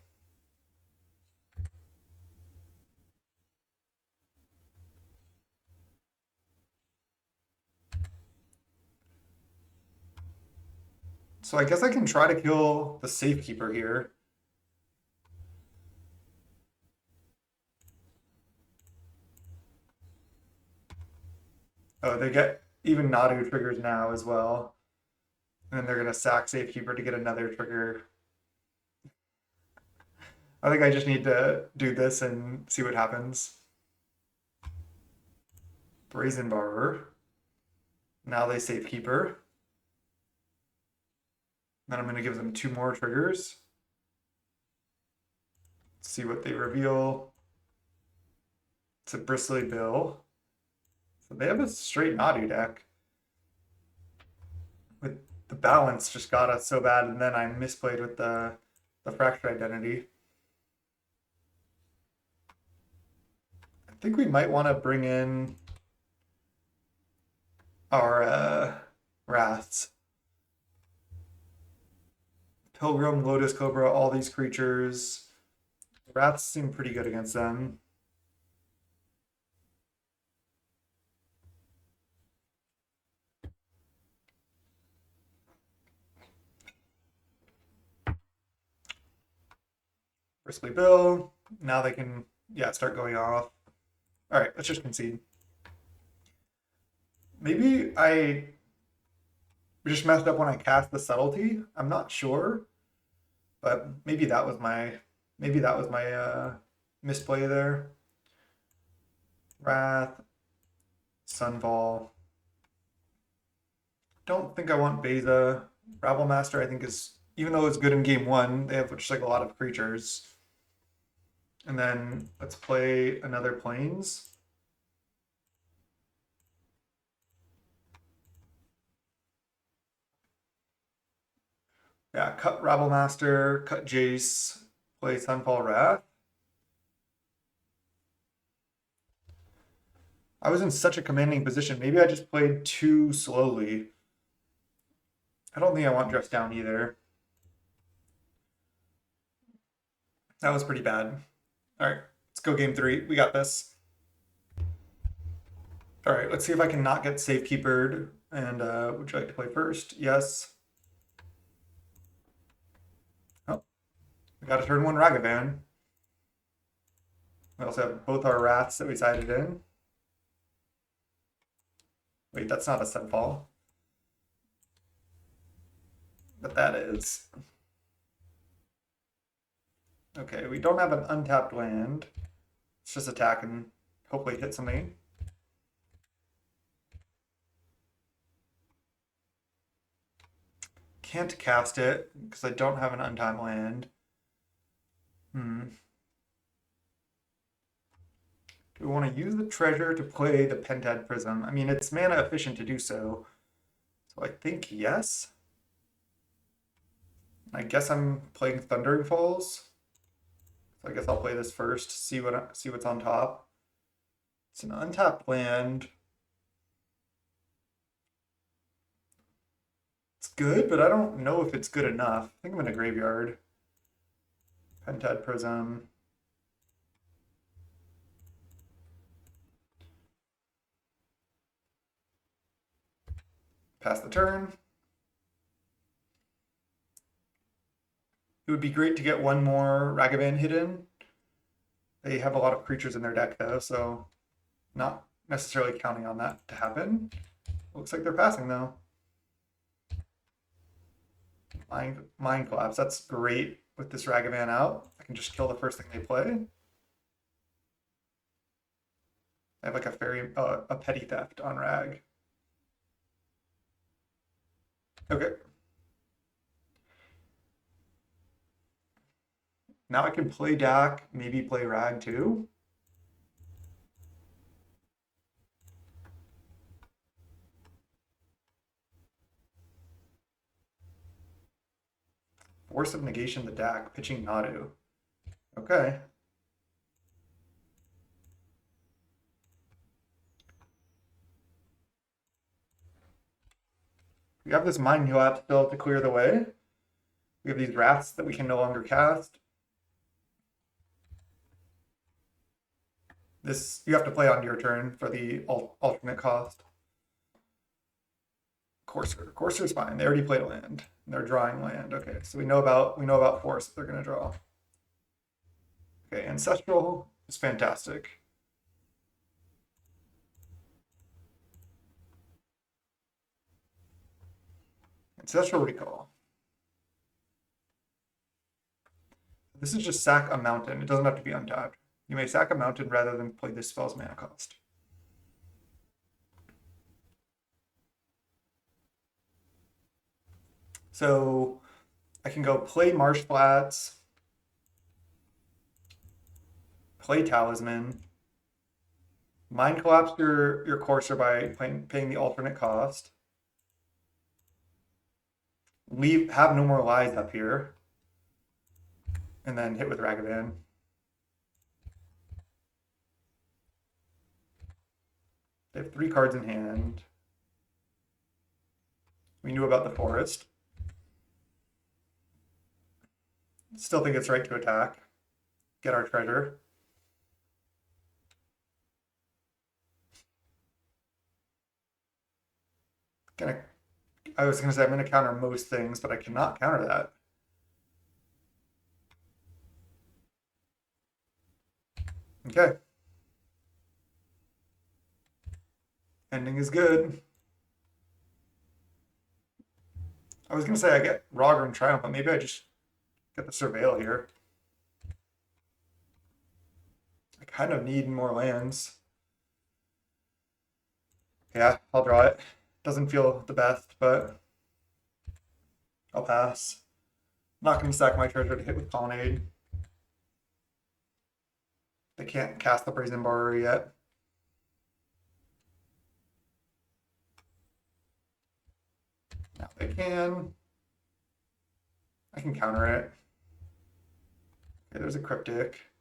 So I guess I can try to kill the safekeeper here. Oh, they get even Nadu triggers now as well. And then they're gonna sack safekeeper to get another trigger. I think I just need to do this and see what happens. Brazen Barber. Now they safekeeper. Then I'm gonna give them 2 more triggers. See what they reveal. It's a Bristly Bill. So they have a straight Nadu deck. With the balance just got us so bad, and then I misplayed with the fractured identity. I think we might want to bring in our Wraths. Pilgrim, Lotus Cobra, all these creatures. Wraths seem pretty good against them. Bristly Bill. Now they can, yeah, start going off. All right, let's just concede. Maybe I just messed up when I cast the subtlety. I'm not sure, but maybe that was my misplay there. Wrath, Sunfall. Don't think I want Beza. Rabble Master, I think, is, even though it's good in game one, they have just like a lot of creatures. And then let's play another Plains. Yeah, cut Rabble Master, cut Jace, play Sunfall Wrath. I was in such a commanding position. Maybe I just played too slowly. I don't think I want Dress Down either. That was pretty bad. All right, let's go game 3. We got this. All right, let's see if I can not get safekeepered. And would you like to play first? Yes. Oh, we got a turn 1 Ragavan. We also have both our wraths that we sided in. Wait, that's not a sunfall. But that is. Okay, we don't have an untapped land. Let's just attack and hopefully hit something. Can't cast it because I don't have an untapped land. Do we want to use the treasure to play the Pentad Prism? I mean, it's mana efficient to do so. So I think yes. I guess I'm playing Thundering Falls. So I guess I'll play this first, see what's on top. It's an untapped land. It's good, but I don't know if it's good enough. I think I'm in a graveyard. Pentad Prism. Pass the turn. It would be great to get one more Ragavan hidden. They have a lot of creatures in their deck though, so not necessarily counting on that to happen. Looks like they're passing though. Mind Collapse, that's great with this Ragavan out. I can just kill the first thing they play. I have like a petty theft on Rag. Okay. Now I can play Dak, maybe play Rag too. Force of Negation the Dak, pitching Nadu. Okay. We have this Mind Collapse still to clear the way. We have these Wraths that we can no longer cast. This you have to play on your turn for the alternate cost. Courser. Courser's fine. They already played a land. They're drawing land. Okay, so we know about force that they're gonna draw. Okay, Ancestral is fantastic. Ancestral Recall. This is just sack a mountain. It doesn't have to be untapped. You may sack a mountain rather than play this spell's mana cost. So I can go play Marsh Flats, play Talisman, Mind Collapse your Courser by paying the alternate cost. Have no more lies up here. And then hit with Ragavan. They have 3 cards in hand. We knew about the forest. Still think it's right to attack. Get our treasure. I was gonna say I'm gonna counter most things, but I cannot counter that. Okay. Ending is good. I was gonna say I get Roger and Triumph, but maybe I just get the Surveil here. I kind of need more lands. Yeah, I'll draw it. Doesn't feel the best, but I'll pass. Not gonna stack my treasure to hit with Colonnade. They can't cast the Brazen Borrower yet. Now they can. I can counter it. Okay, there's a Cryptic.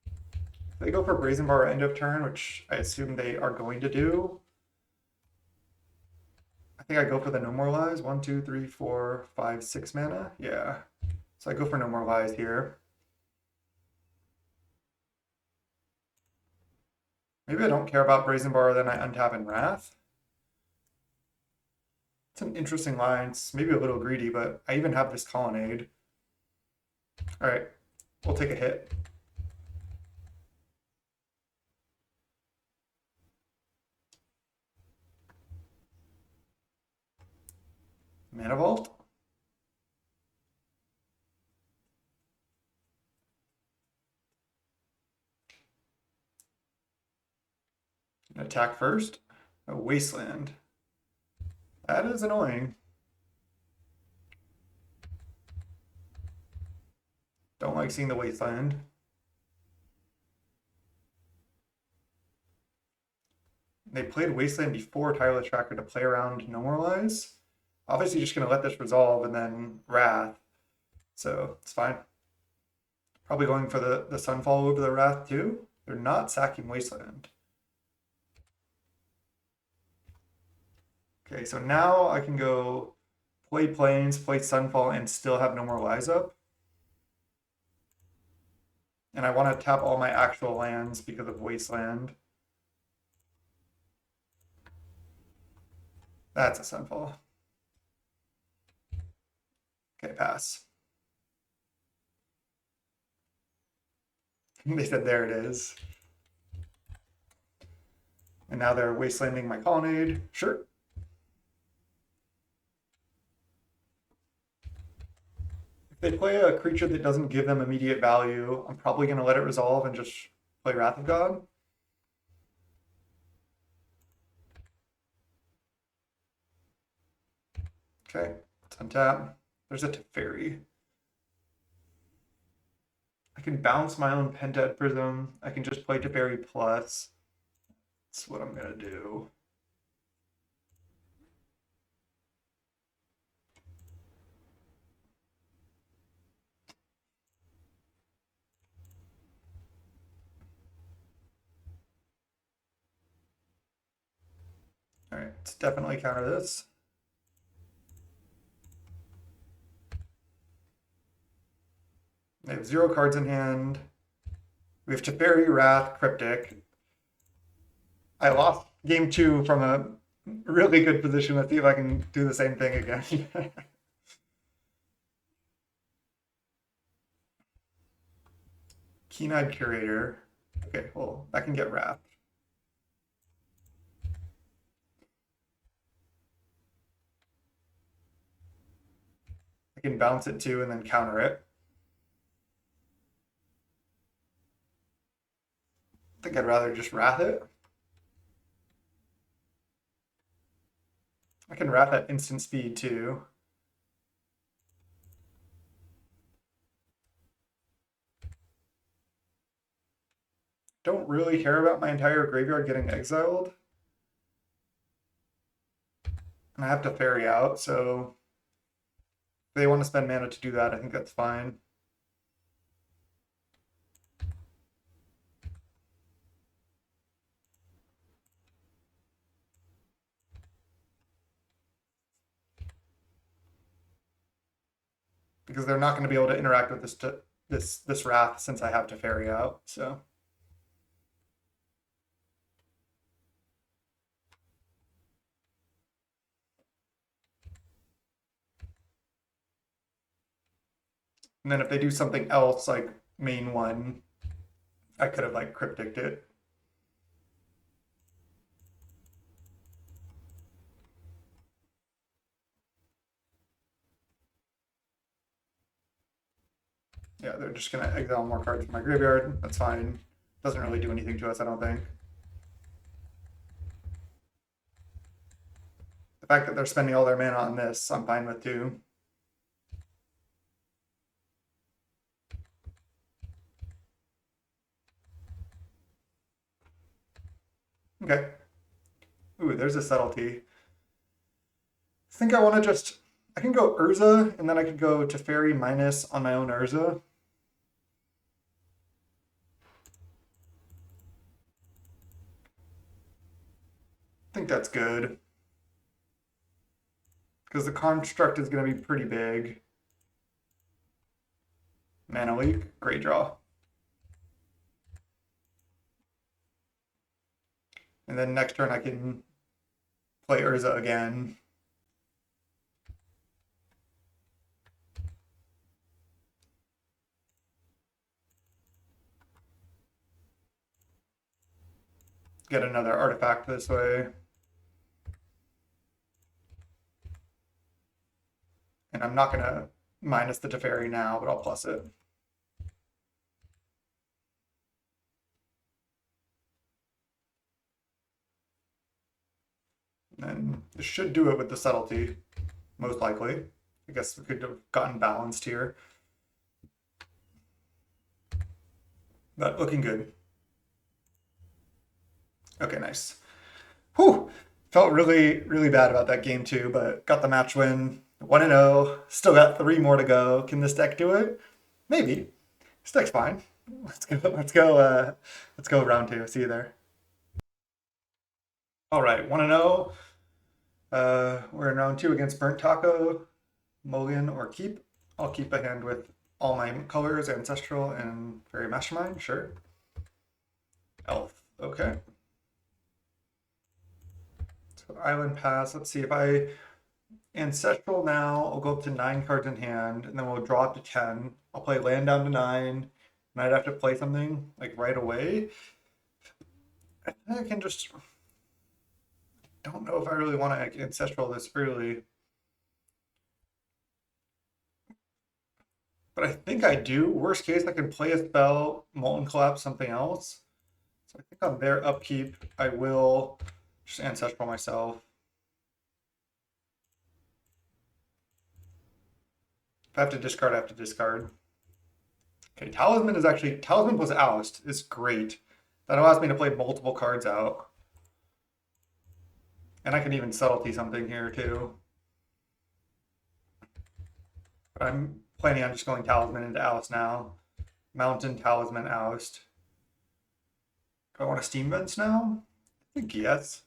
If they go for Brazen Borrower end of turn, which I assume they are going to do, I think I go for the No More Lies. 1, 2, 3, 4, 5, 6 mana. Yeah. So I go for No More Lies here. Maybe I don't care about Brazen Borrower, then I untap in Wrath. It's an interesting line. It's maybe a little greedy, but I even have this Colonnade. All right, we'll take a hit. Mana Vault. Attack first. A Wasteland. That is annoying. Don't like seeing the Wasteland. They played Wasteland before Tireless Tracker to play around Normalize. Obviously just going to let this resolve and then Wrath. So it's fine. Probably going for the Sunfall over the Wrath too. They're not sacking Wasteland. Okay, so now I can go play Plains, play Sunfall, and still have no more Lies up. And I want to tap all my actual lands because of Wasteland. That's a Sunfall. Okay, pass. They said there it is. And now they're wastelanding my colonnade. Sure. If they play a creature that doesn't give them immediate value, I'm probably going to let it resolve and just play Wrath of God. Okay, let's untap. There's a Teferi. I can bounce my own Pentad Prism. I can just play Teferi plus. That's what I'm going to do. All right, let's definitely counter this. They have 0 cards in hand. We have Teferi, Wrath, Cryptic. I lost game 2 from a really good position. Let's see if I can do the same thing again. Keen-Eyed Curator. Okay, well, that can get Wrath. I can bounce it too and then counter it. I think I'd rather just Wrath it. I can Wrath at instant speed too. Don't really care about my entire graveyard getting exiled. And I have to ferry out, so if they want to spend mana to do that, I think that's fine. Because they're not going to be able to interact with this Wrath since I have to ferry out, so. And then if they do something else, like main one, I could have like crypticed it. Yeah, they're just gonna exile more cards from my graveyard. That's fine. Doesn't really do anything to us, I don't think. The fact that they're spending all their mana on this, I'm fine with too. Okay. Ooh, there's a subtlety. I think I want to just, I can go Urza, and then I could go Teferi minus on my own Urza. I think that's good. Because the construct is going to be pretty big. Mana leak, great draw. And then next turn I can play Urza again. Get another artifact this way. I'm not gonna minus the Teferi now, but I'll plus it. And this should do it with the subtlety, most likely. I guess we could have gotten balanced here. But looking good. Okay, nice. Whew! Felt really, really bad about that game too, but got the match win. 1-0. Still got 3 more to go. Can this deck do it? Maybe. This deck's fine. Let's go. Let's go round 2. See you there. All right, 1-0. We're in round 2 against Burnt Taco, Mulligan, or Keep. I'll keep a hand with all my colors, Ancestral and Fairy Mastermind. Sure. Elf. Okay. So Island Pass. Let's see if I Ancestral now. I'll go up to 9 cards in hand, and then we'll draw up to 10. I'll play land down to 9, and I'd have to play something like right away. I think I can just. Don't know if I really want to Ancestral this early. But I think I do. Worst case, I can play a spell, Molten Collapse, something else. So I think on their upkeep, I will just Ancestral myself. If I have to discard, I have to discard. Okay, Talisman is actually, Talisman plus Oust is great. That allows me to play multiple cards out. And I can even Subtlety something here too. But I'm planning on just going Talisman into Oust now. Mountain, Talisman, Oust. Do I want to Steam Vents now? I think yes.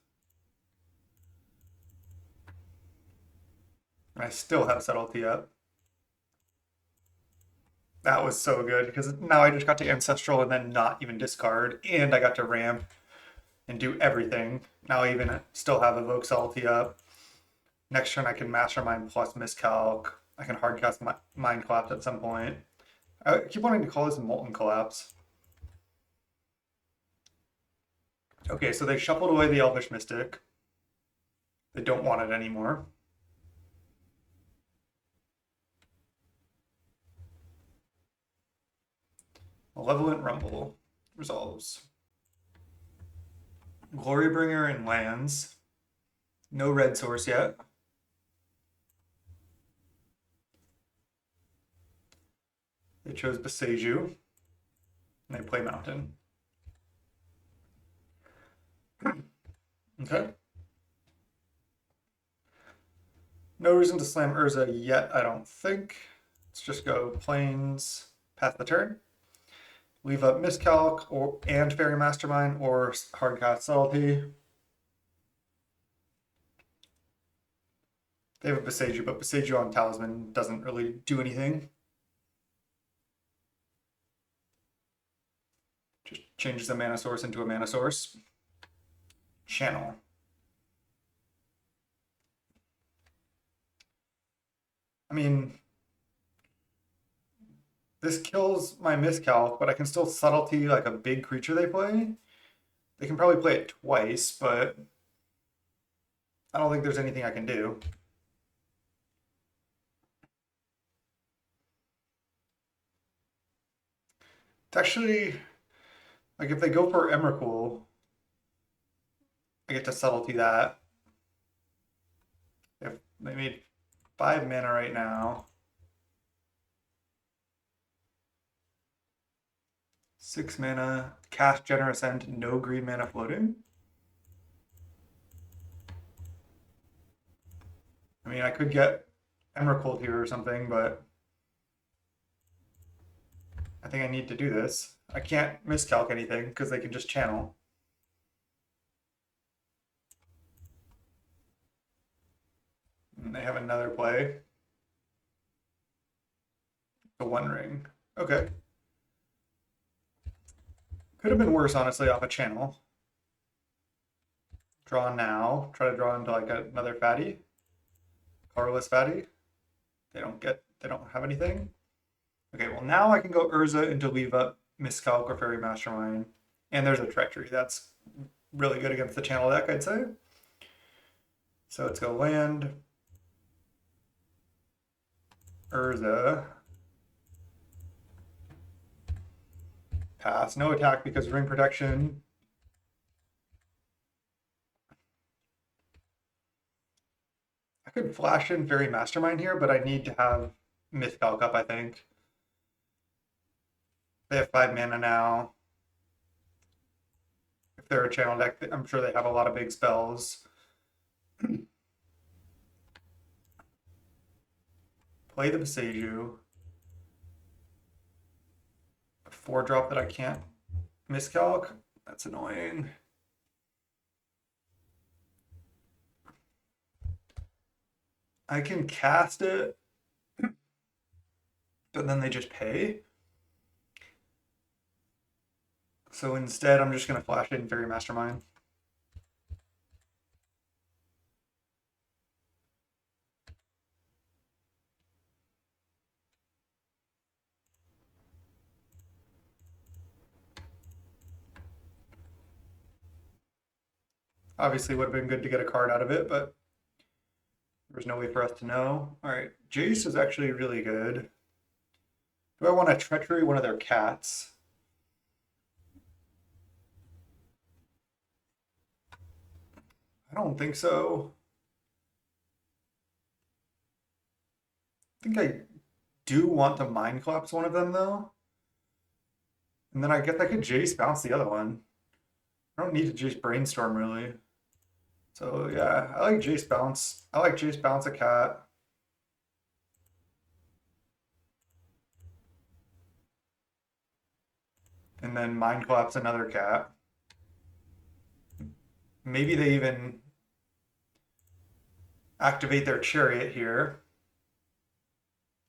And I still have Subtlety up. That was so good because now I just got to Ancestral and then not even discard, and I got to ramp and do everything. Now I even still have Evoke Subtlety up. Next turn I can Mastermind plus Miscalc. I can hardcast Mind Collapse at some point. I keep wanting to call this Molten Collapse. Okay, so they shuffled away the Elvish Mystic. They don't want it anymore. Malevolent Rumble resolves. Glorybringer and lands. No red source yet. They chose Beseju. And they play Mountain. Okay. No reason to slam Urza yet, I don't think. Let's just go Plains, pass the turn. Leave up Miscalc and Fairy Mastermind or Hardcast Subtlety. They have a Beseju, but Beseju on Talisman doesn't really do anything. Just changes the mana source into a mana source. Channel. I mean, this kills my Miscalc, but I can still Subtlety like a big creature they play. They can probably play it twice, but I don't think there's anything I can do. It's actually, like if they go for Emrakul, I get to Subtlety that. If they made 5 mana right now. 6 mana, cast Generous End, no green mana floating. I mean, I could get Emrakul here or something, but I think I need to do this. I can't Miscalc anything because they can just channel. And they have another play. The One Ring. Okay. Could have been worse, honestly, off a channel. Draw now. Try to draw into like another fatty. Colorless fatty. They don't have anything. Okay, well now I can go Urza into leave up Miscalc or Fairy Mastermind. And there's a Treachery. That's really good against the channel deck, I'd say. So let's go land. Urza. Pass. No attack because ring protection. I could flash in Fairy Mastermind here, but I need to have Myth Calc up, I think. They have 5 mana now. If they're a channel deck, I'm sure they have a lot of big spells. Play the Beseiju. A 4-drop that I can't miscalc. That's annoying. I can cast it, but then they just pay. So instead, I'm just going to flash in Fairy Mastermind. Obviously, would have been good to get a card out of it, but there's no way for us to know. All right, Jace is actually really good. Do I want to Treachery one of their cats? I don't think so. I think I do want to Mind Collapse one of them, though. And then I guess I could Jace bounce the other one. I don't need to Jace Brainstorm, really. So, yeah, I like Jace bounce. I like Jace bounce a cat. And then Mind Collapse another cat. Maybe they even activate their Chariot here.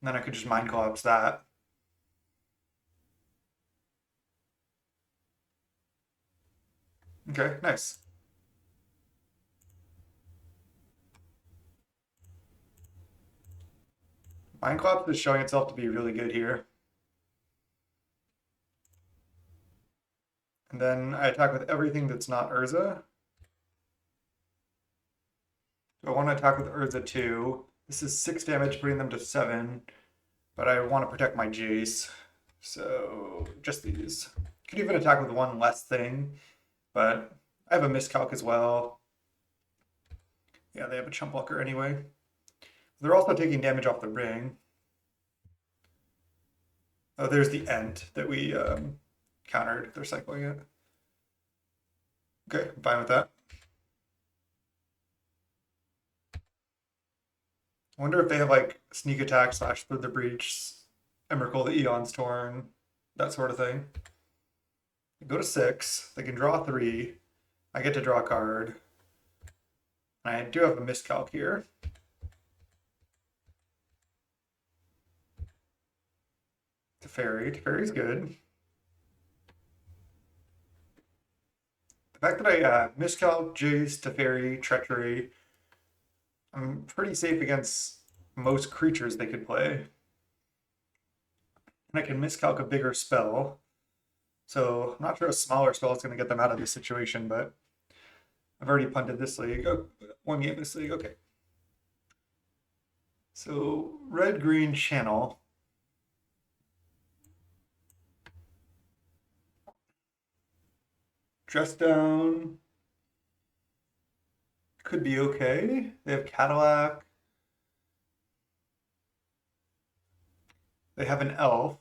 And then I could just Mind Collapse that. Okay, nice. Mind Collapse is showing itself to be really good here. And then I attack with everything that's not Urza. So I want to attack with Urza too. This is 6 damage, bringing them to 7. But I want to protect my Jace. So just these. Could even attack with one less thing. But I have a miscalc as well. Yeah, they have a chump blocker anyway. They're also taking damage off the ring. Oh, there's the end that we countered. They're cycling it. Okay, I'm fine with that. I wonder if they have like sneak attack slash through the breach, Emrakul the Eon's Torn, that sort of thing. Go to 6. They can draw 3. I get to draw a card. I do have a miscalc here. Teferi. Teferi's good. The fact that I miscalc, Jace, Teferi, Treachery, I'm pretty safe against most creatures they could play. And I can miscalc a bigger spell. So I'm not sure a smaller spell is going to get them out of this situation, but I've already punted this league. Oh, 1 game this league. Okay. So red-green channel. Dress down. Could be okay. They have Cadillac. They have an elf.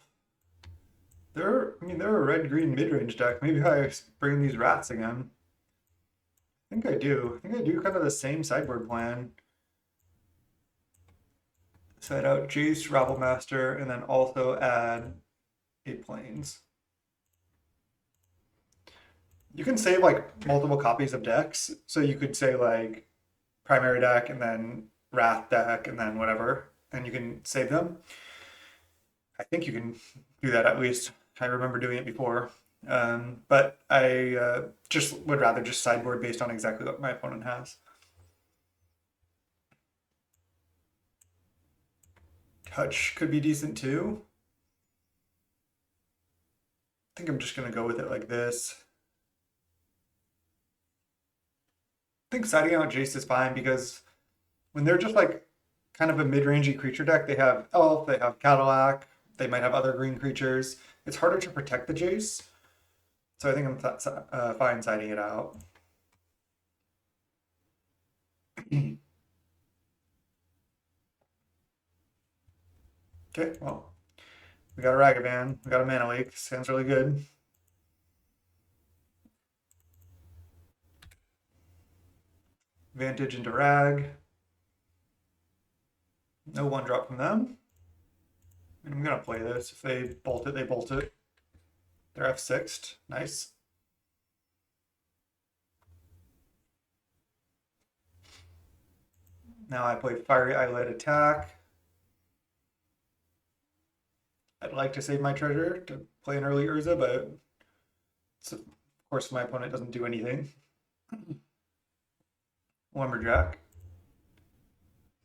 They're a red-green mid-range deck. Maybe I bring these rats again. I think I do. I think I do kind of the same sideboard plan. Set out Jace, Rabble Master, and then also add 8 planes. You can save like multiple copies of decks. So you could say like primary deck and then Wrath deck and then whatever, and you can save them. I think you can do that at least. I remember doing it before. But I just would rather just sideboard based on exactly what my opponent has. Touch could be decent too. I think I'm just going to go with it like this. I think siding out Jace is fine because when they're just like kind of a mid-rangey creature deck. They have Elf, they have Cadillac, they might have other green creatures. It's harder to protect the Jace, so I think I'm fine siding it out. Okay, well, we got a Ragavan, we got a Mana Leak. Sounds really good. Vantage into Rag. No one drop from them. And I'm gonna play this. If they bolt it, they bolt it. They're F6'd. Nice. Now I play Fiery Eyelet Attack. I'd like to save my treasure to play an early Urza, but of course my opponent doesn't do anything. Lumberjack.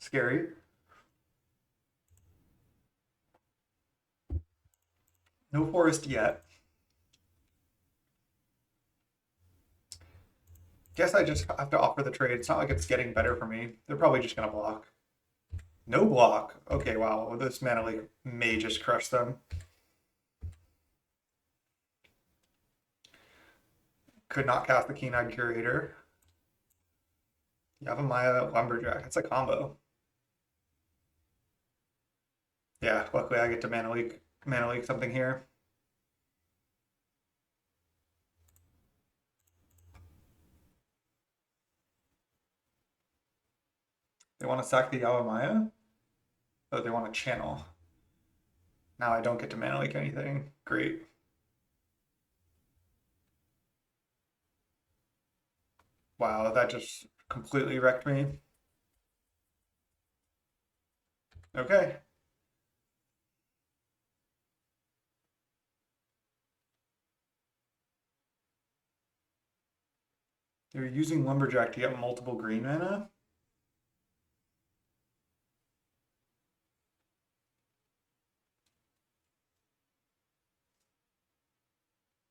Scary. No forest yet. Guess I just have to offer the trade. It's not like it's getting better for me. They're probably just gonna block. No block. Okay, wow. Well, this Mana Leak may just crush them. Could not cast the Keen-Eyed Curator. Yavimaya Lumberjack. That's a combo. Yeah, luckily I get to Mana Leak something here. They want to sack the Yavimaya? Oh, they want to channel. Now I don't get to Mana Leak anything. Great. Wow, that just completely wrecked me. Okay. They're using Lumberjack to get multiple green mana.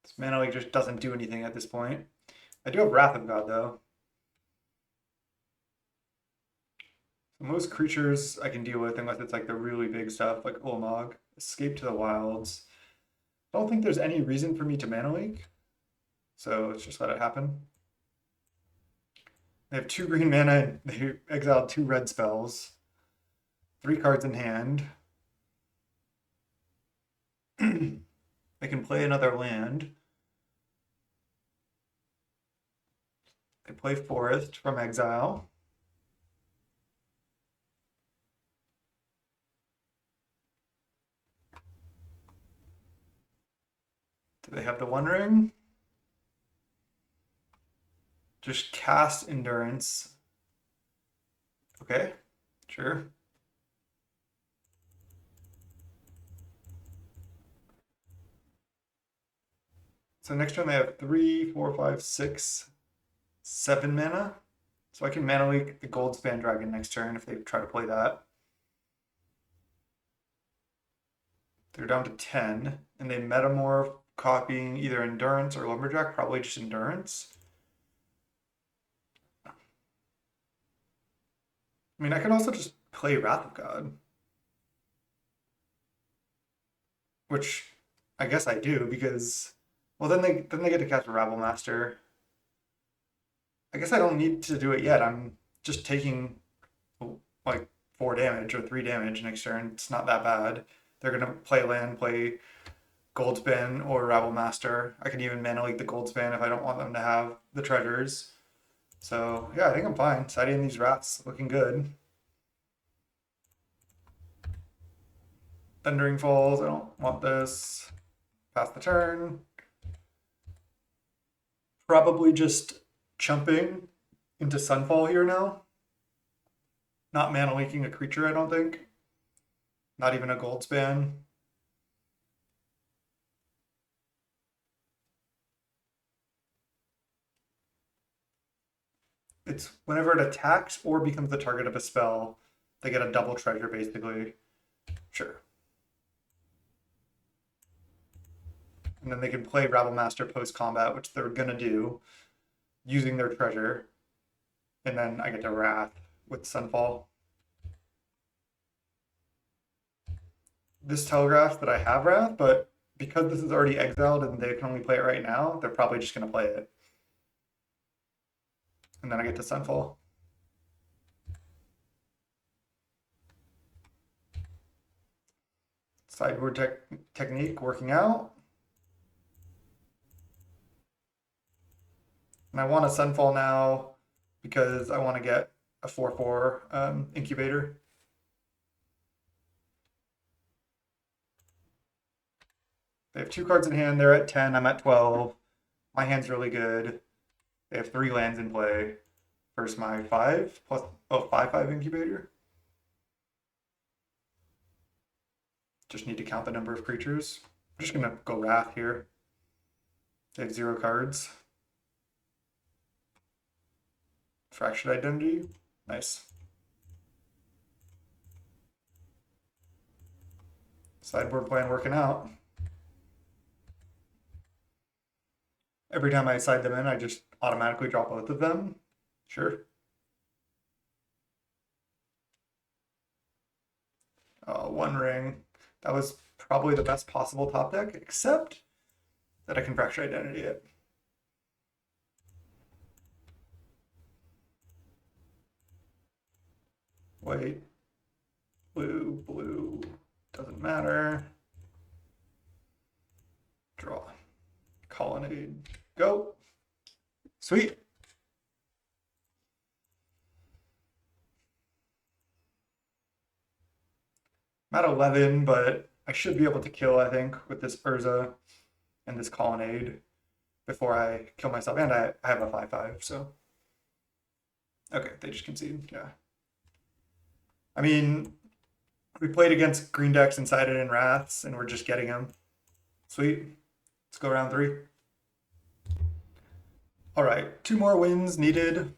This Mana Leak just doesn't do anything at this point. I do have Wrath of God though. So most creatures I can deal with unless it's like the really big stuff like Ulamog. Escape to the Wilds. I don't think there's any reason for me to Mana Leak, so let's just let it happen. They have 2 green mana and they exiled 2 red spells. 3 cards in hand. They can play another land. They play Forest from exile. Do they have the One Ring? Just cast Endurance. Okay, sure. So next turn they have 3, 4, 5, 6, 7 mana. So I can Mana Leak the Goldspan Dragon next turn if they try to play that. They're down to 10, and they Metamorph, copying either Endurance or Lumberjack, probably just Endurance. I mean, I can also just play Wrath of God, which I guess I do because, well, then they get to cast Rabble Master. I guess I don't need to do it yet. I'm just taking like 4 damage or 3 damage next turn. It's not that bad. They're gonna play land, play Goldspan or Rabble Master. I can even Mana Leak the Goldspan if I don't want them to have the treasures. So yeah, I think I'm fine. Siding these rats looking good. Thundering Falls, I don't want this. Pass the turn. Probably just chumping into Sunfall here now. Not Mana Leaking a creature, I don't think. Not even a Goldspan. It's whenever it attacks or becomes the target of a spell, they get a double treasure basically. Sure. And then they can play Rabble Master post combat, which they're gonna do, using their treasure. And then I get to Wrath with Sunfall. this telegraphs that I have Wrath, but because this is already exiled and they can only play it right now, they're probably just going to play it. And then I get to Sunfall. Sideboard technique working out. And I want a Sunfall now because I want to get a 4/4 incubator. They have 2 cards in hand. They're at 10. I'm at 12. My hand's really good. They have 3 lands in play. First, my 5 plus, oh, 5/5 incubator. Just need to count the number of creatures. I'm just going to go Wrath here. They have 0 cards. Fractured Identity. Nice. Sideboard plan working out. Every time I side them in, I just automatically drop both of them. Sure. One ring. That was probably the best possible top deck, except that I can fracture identity it. Wait. Blue, blue. Doesn't matter. Draw. Colonnade. Go. Sweet. I'm at 11, but I should be able to kill, I think, with this Urza and this Colonnade before I kill myself. And I have a 5/5, so. Okay, they just concede, yeah. I mean, we played against green decks inside it and Wraths, and we're just getting them. Sweet. Let's go round 3. All right, 2 more wins needed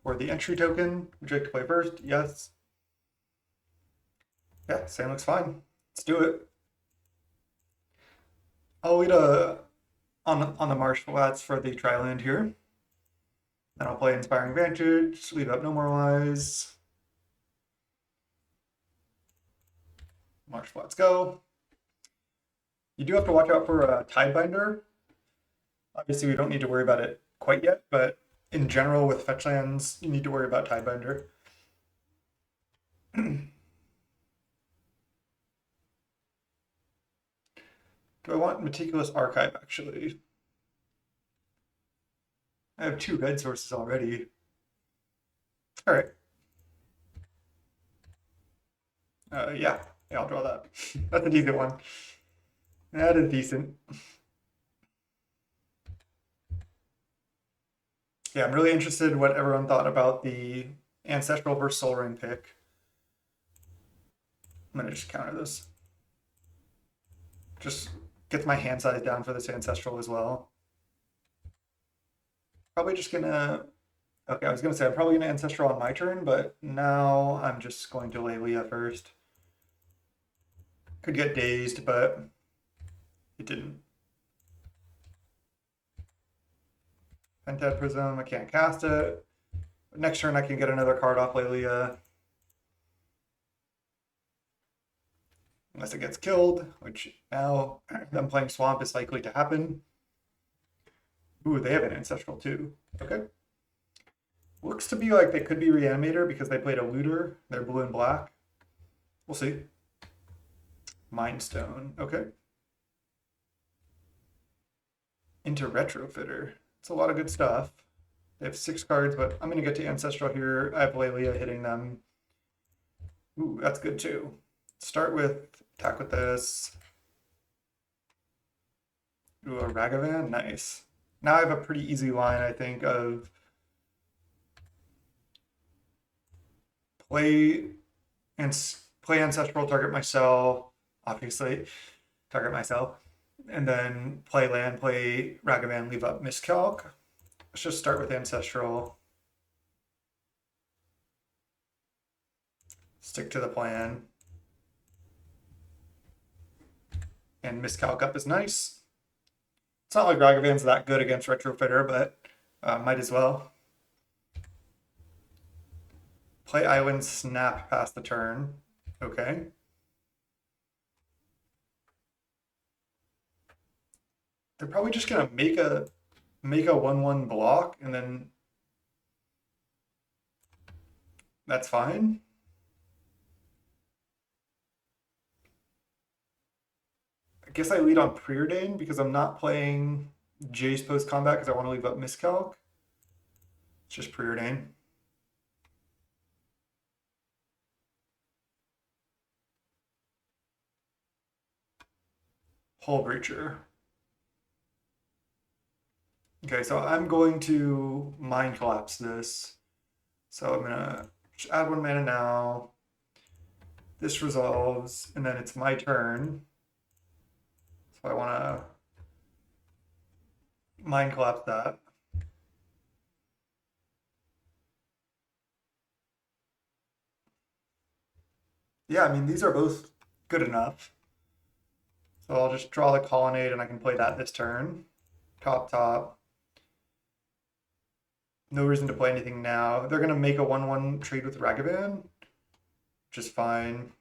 for the entry token. Would you like to play first? Yes. Yeah, sand looks fine. Let's do it. I'll lead on the marsh flats for the tri-land here. Then I'll play Inspiring Vantage, leave up Normalize. Marsh flats go. You do have to watch out for a Tidebinder. Obviously, we don't need to worry about it quite yet, but in general, with fetch lands, you need to worry about Tidebinder. Do I want Meticulous Archive, actually? I have 2 red sources already. All right. Yeah, I'll draw that. That's a decent one. That is decent. Yeah, I'm really interested in what everyone thought about the Ancestral versus Soul Ring pick. I'm gonna just counter this. Just gets my hand size down for this Ancestral as well. Probably just gonna. Okay, I was gonna say I'm probably gonna Ancestral on my turn, but now I'm just going to lay Leah first. Could get dazed, but it didn't. Pentad Prism, I can't cast it. Next turn I can get another card off Lelia. Unless it gets killed, which now them playing Swamp is likely to happen. Ooh, they have an Ancestral too. Okay. Looks to be like they could be Reanimator because they played a Looter. They're blue and black. We'll see. Mind Stone. Okay. Into Retrofitter. It's a lot of good stuff. They have 6 cards, but I'm going to get to Ancestral here. I have Lelia hitting them. Ooh, that's good too. Start with attack with this. Ooh, a Ragavan. Nice. Now I have a pretty easy line, I think, of play Ancestral, target myself, obviously, target myself, and then play land, play Ragavan, leave up Miscalc. Let's just start with Ancestral. Stick to the plan. And Miscalc up is nice. It's not like Ragavan's that good against Retrofitter, but might as well. Play Island, snap past the turn. Okay. They're probably just gonna make a 1/1 block, and then that's fine. I guess I lead on Preordain because I'm not playing Jace post combat because I want to leave up Miscalc. It's just Preordain. Hull Breacher. Okay, so I'm going to Mind Collapse this. So I'm gonna just add 1 mana now. This resolves, and then it's my turn. So I want to Mind Collapse that. Yeah, I mean, these are both good enough. So I'll just draw the Colonnade and I can play that this turn. Top, top. No reason to play anything now. They're going to make a 1/1 trade with Ragavan, which is fine.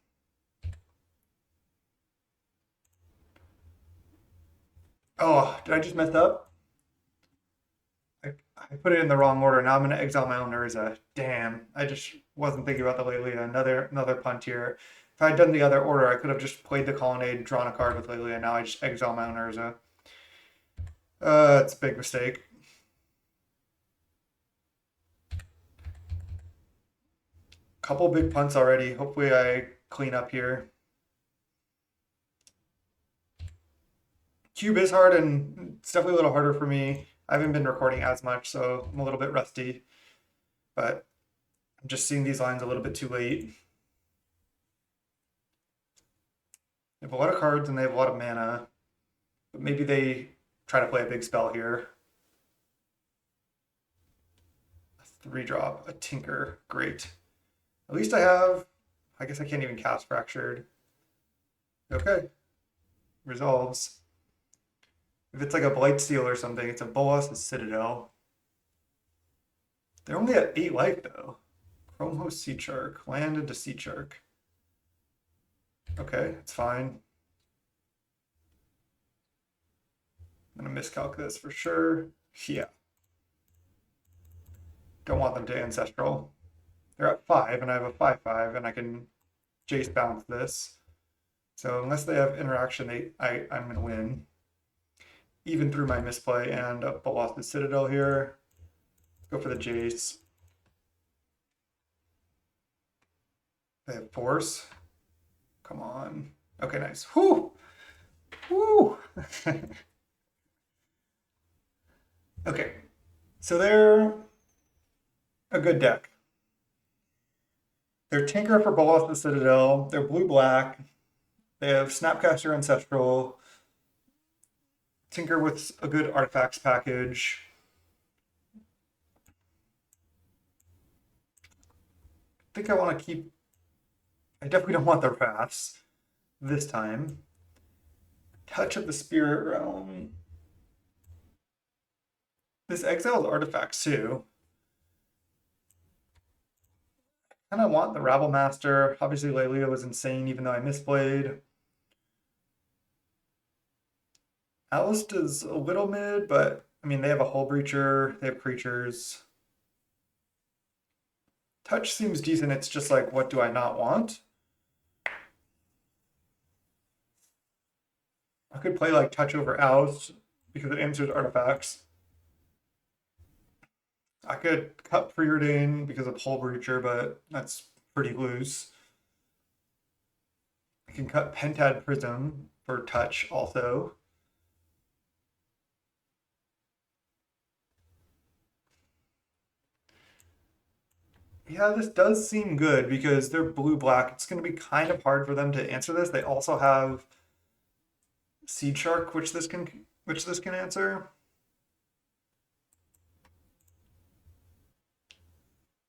Oh, did I just mess up? I put it in the wrong order. Now I'm going to exile my own Urza. Damn, I just wasn't thinking about the Lelia. Another punt here. If I had done the other order, I could have just played the Colonnade, drawn a card with Lelia. Now I just exile my own Urza. It's a big mistake. Couple big punts already. Hopefully I clean up here. Cube is hard and it's definitely a little harder for me. I haven't been recording as much, so I'm a little bit rusty. But I'm just seeing these lines a little bit too late. They have a lot of cards and they have a lot of mana. But maybe they try to play a big spell here. A 3-drop, a Tinker. Great. At least I have... I guess I can't even cast Fractured. Okay. Resolves. If it's like a Blightsteel or something, it's a Bolas' Citadel. They're only at 8 life though. Chrome Host Sea Shark. Land into Sea Shark. Okay, it's fine. I'm gonna miscalc this for sure. Yeah. Don't want them to Ancestral. They're at 5 and I have a 5/5 and I can Jace bounce this. So unless they have interaction, I'm gonna win. Even through my misplay and a lost the Citadel here. Go for the Jace. They have Force. Come on. Okay, nice. Whoo! Whoo! Okay. So they're a good deck. They're Tinker for Bolas the Citadel. They're blue-black. They have Snapcaster Ancestral. Tinker with a good artifacts package. I think I want to keep... I definitely don't want the Wraths this time. Touch of the Spirit Realm. This exiles artifacts too. And I want the Rabble Master. Obviously, Lelia was insane, even though I misplayed. Alist is a little mid, but I mean, they have a Hull Breacher, they have creatures. Touch seems decent. It's just like, what do I not want? I could play like Touch over Alist because it answers artifacts. I could cut Preordain because of Hull Breacher, but that's pretty loose. I can cut Pentad Prism for touch also. Yeah, this does seem good because they're blue-black. It's going to be kind of hard for them to answer this. They also have Seed Shark, which this can answer.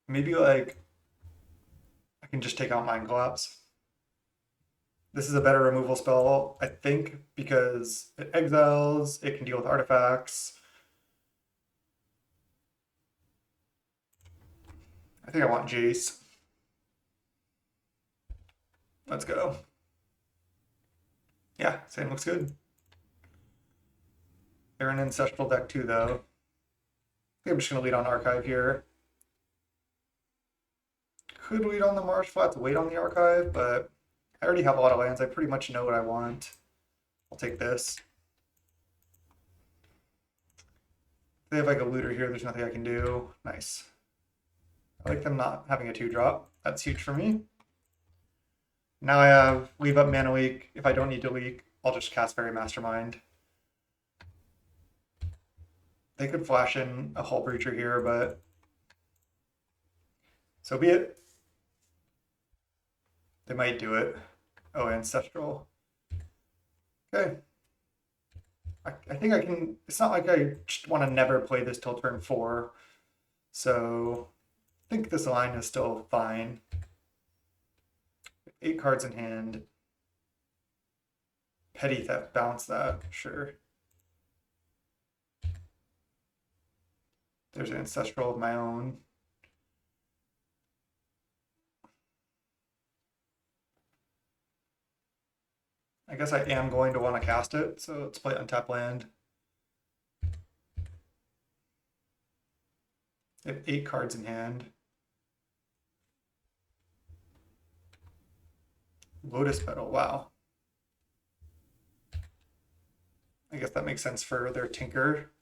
Maybe like I can just take out Mind Collapse. This is a better removal spell, I think, because it exiles, it can deal with artifacts. I think I want Jace. Let's go. Yeah, same looks good. They're an Ancestral deck too, though. I think I'm just going to lead on Archive here. Could lead on the Marsh Flats, wait on the Archive, but I already have a lot of lands. I pretty much know what I want. I'll take this. If they have like a looter here, there's nothing I can do. Nice. I like them not having a 2-drop. That's huge for me. Now I have leave up mana leak. If I don't need to leak, I'll just cast Fairy Mastermind. They could flash in a Hull Breacher here, but so be it. They might do it. Oh, Ancestral. Okay. I think I can. It's not like I just want to never play this till turn 4. So I think this line is still fine. 8 cards in hand. Petty Theft, bounce that, sure. There's an Ancestral of my own. I guess I am going to want to cast it, so let's play Untap Land. They have 8 cards in hand. Lotus Petal, wow. I guess that makes sense for their Tinker.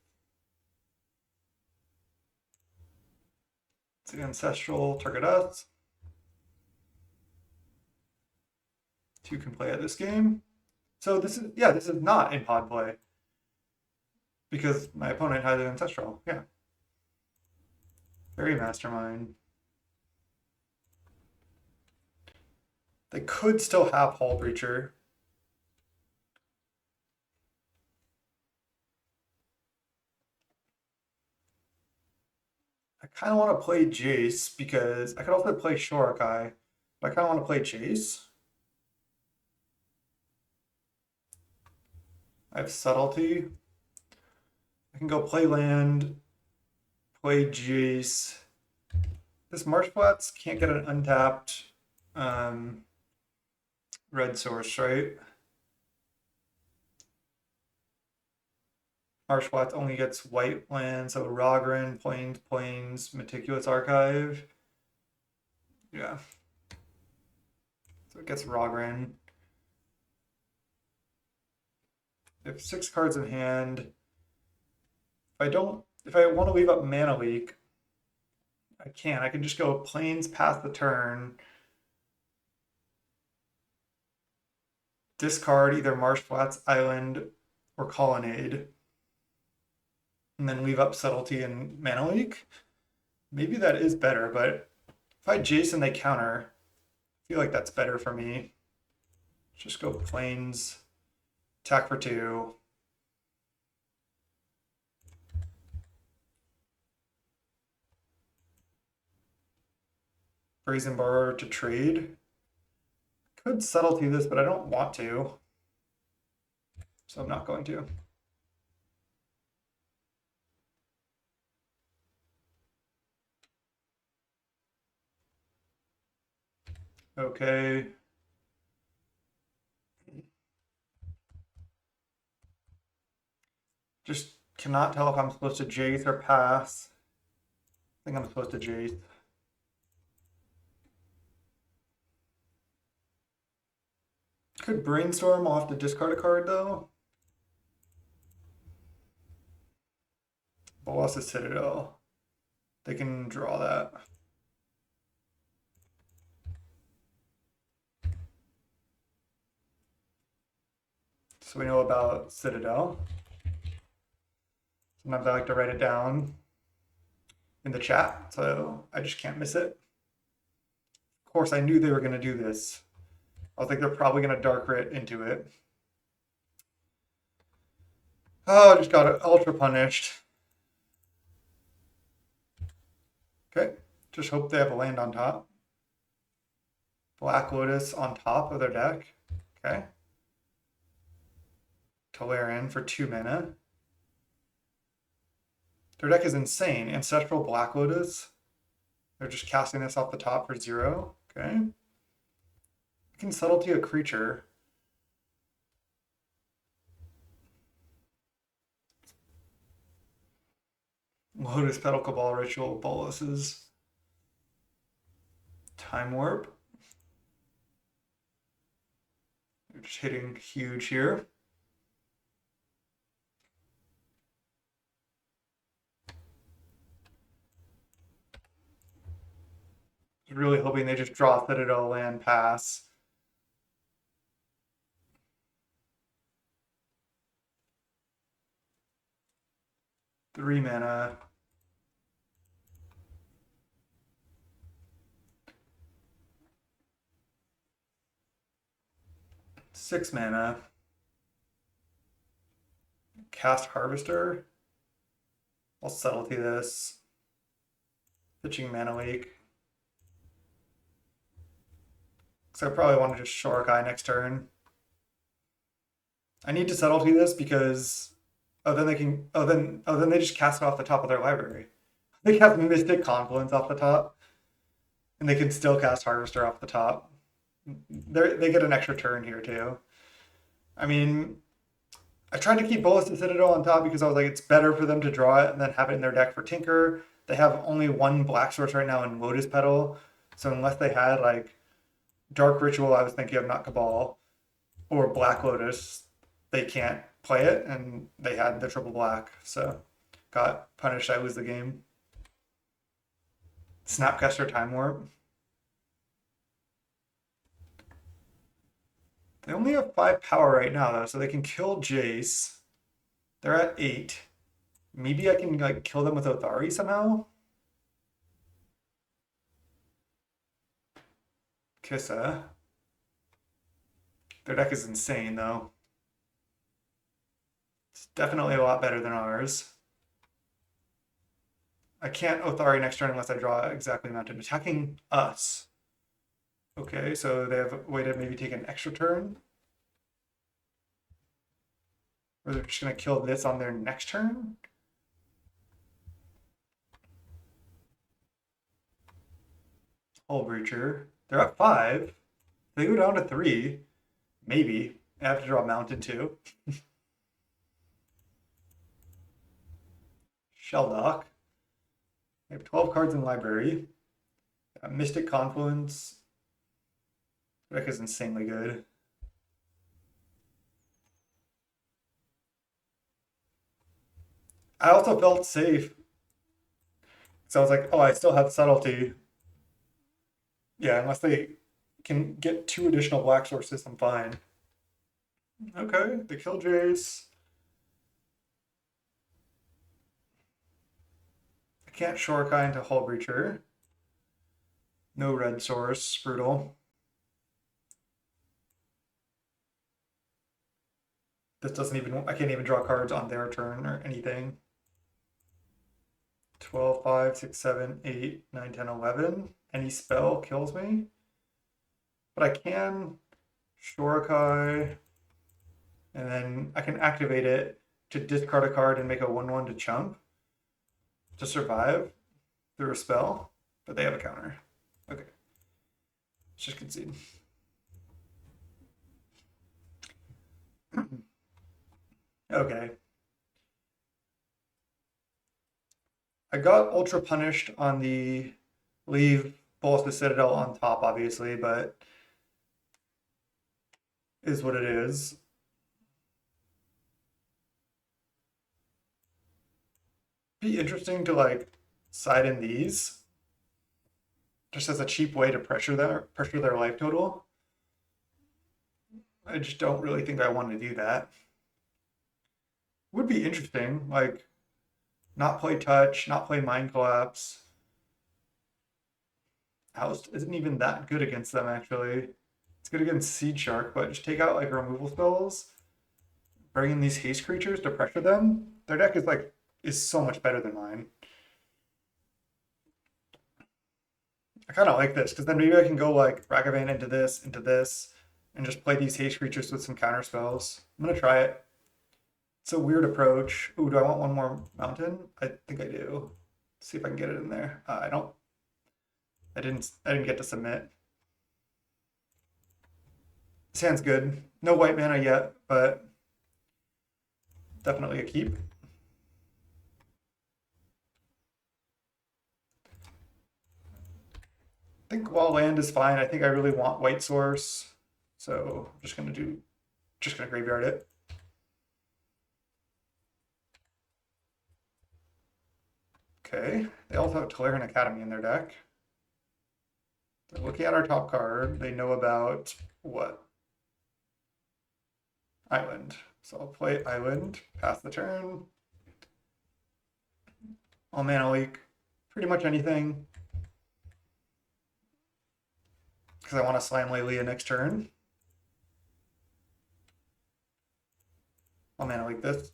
It's the Ancestral, target us. 2 can play at this game. So this is, yeah, this is not in pod play. Because my opponent has an Ancestral, yeah. Very Mastermind. They could still have Hull Breacher. I kind of want to play Jace because I could also play Shorakai, but I kind of want to play Jace. I have Subtlety. I can go play land, play Jace. This Marsh Flats can't get an untapped red source, right? Marsh Flats only gets white land, so Rogren, Plains, Meticulous Archive. Yeah. So it gets Rogren. They have 6 cards in hand. If I want to leave up Mana Leak, I can. I can just go Plains past the turn. Discard either Marsh Flats, Island, or Colonnade. And then leave up Subtlety and Mana Leak. Maybe that is better, but if I Jason, they counter. I feel like that's better for me. Just go Plains, attack for 2. Brazen Borrower to trade. Could Subtlety this, but I don't want to. So I'm not going to. Okay. Just cannot tell if I'm supposed to Jace or pass. I think I'm supposed to Jace. Could Brainstorm. I'll have to discard a card though. Bolas's Citadel. They can draw that. So we know about Citadel. Sometimes I like to write it down in the chat, so I just can't miss it. Of course, I knew they were going to do this. I was like, they're probably going to Dark Writ into it. Oh, I just got ultra punished. Okay, just hope they have a land on top. Black Lotus on top of their deck. Okay. Tolarian for 2 mana. Their deck is insane. Ancestral Black Lotus. They're just casting this off the top for 0. Okay. I can Subtlety a creature. Lotus Petal Cabal Ritual boluses. Time Warp. We're just hitting huge here. Really hoping they just draw Citadel land pass. Three mana. Six mana. Cast Harvester. I'll subtlety this. Pitching Mana Leak. So I probably want to just Shore Guy next turn. I need to subtlety this because then they can then they just cast it off the top of their library. They have Mystic Confluence off the top, and they can still cast Harvester off the top. They get an extra turn here too. I mean, I tried to keep Bolus to Citadel on top because I was like, it's better for them to draw it and then have it in their deck for Tinker. They have only one black source right now in Lotus Petal, so unless they had like Dark Ritual, I was thinking of not Cabal, or Black Lotus, they can't play it, and they had the triple black, so got punished. I lose the game. Snapcaster Time Warp. They only have 5 power right now, though, so they can kill Jace. They're at 8. Maybe I can like kill them with Othari somehow. Kissa. Their deck is insane, though. It's definitely a lot better than ours. I can't Othari next turn unless I draw exactly mounted. Attacking us. Okay, so they have a way to maybe take an extra turn. Or they're just going to kill this on their next turn. Hull Breacher. They're at 5. They go down to 3. Maybe. I have to draw Mountain too. Shelldock. I have 12 cards in library. Mystic Confluence. The deck is insanely good. I also felt safe. So I was like, oh, I still have Subtlety. Yeah, unless they can get 2 additional black sources, I'm fine. Okay, they kill Jace. I can't Shorekai into Hull Breacher. No red source, brutal. This doesn't even, I can't even draw cards on their turn or anything. 12, 5, 6, 7, 8, 9, 10, 11. Any spell kills me. But I can Shorekai, and then I can activate it to discard a card and make a 1/1 to chump to survive through a spell, but they have a counter. Okay. Let's just concede. Okay. I got ultra punished on the leave both the Citadel on top, obviously, but is what it is. Be interesting to like side in these just as a cheap way to pressure their life total. I just don't really think I want to do that. Would be interesting, like not play touch, not play mind collapse. House isn't even that good against them actually. It's good against Seed Shark, but just take out like removal spells, bring in these haste creatures to pressure them. Their deck is so much better than mine. I kind of like this because then maybe I can go like Ragavan into this, and just play these haste creatures with some counter spells. I'm gonna try it. It's a weird approach. Ooh, do I want one more mountain? I think I do. Let's see if I can get it in there. I don't. I didn't get to submit. This hand's good. No white mana yet, but definitely a keep. think while land is fine, I think I really want white source. So I'm just gonna graveyard it. Okay, they also have Tolarian Academy in their deck. They're looking at our top card. They know about what? Island. So I'll play Island, pass the turn. I'll mana leak pretty much anything. Because I want to slam Lelia next turn. I'll mana leak this.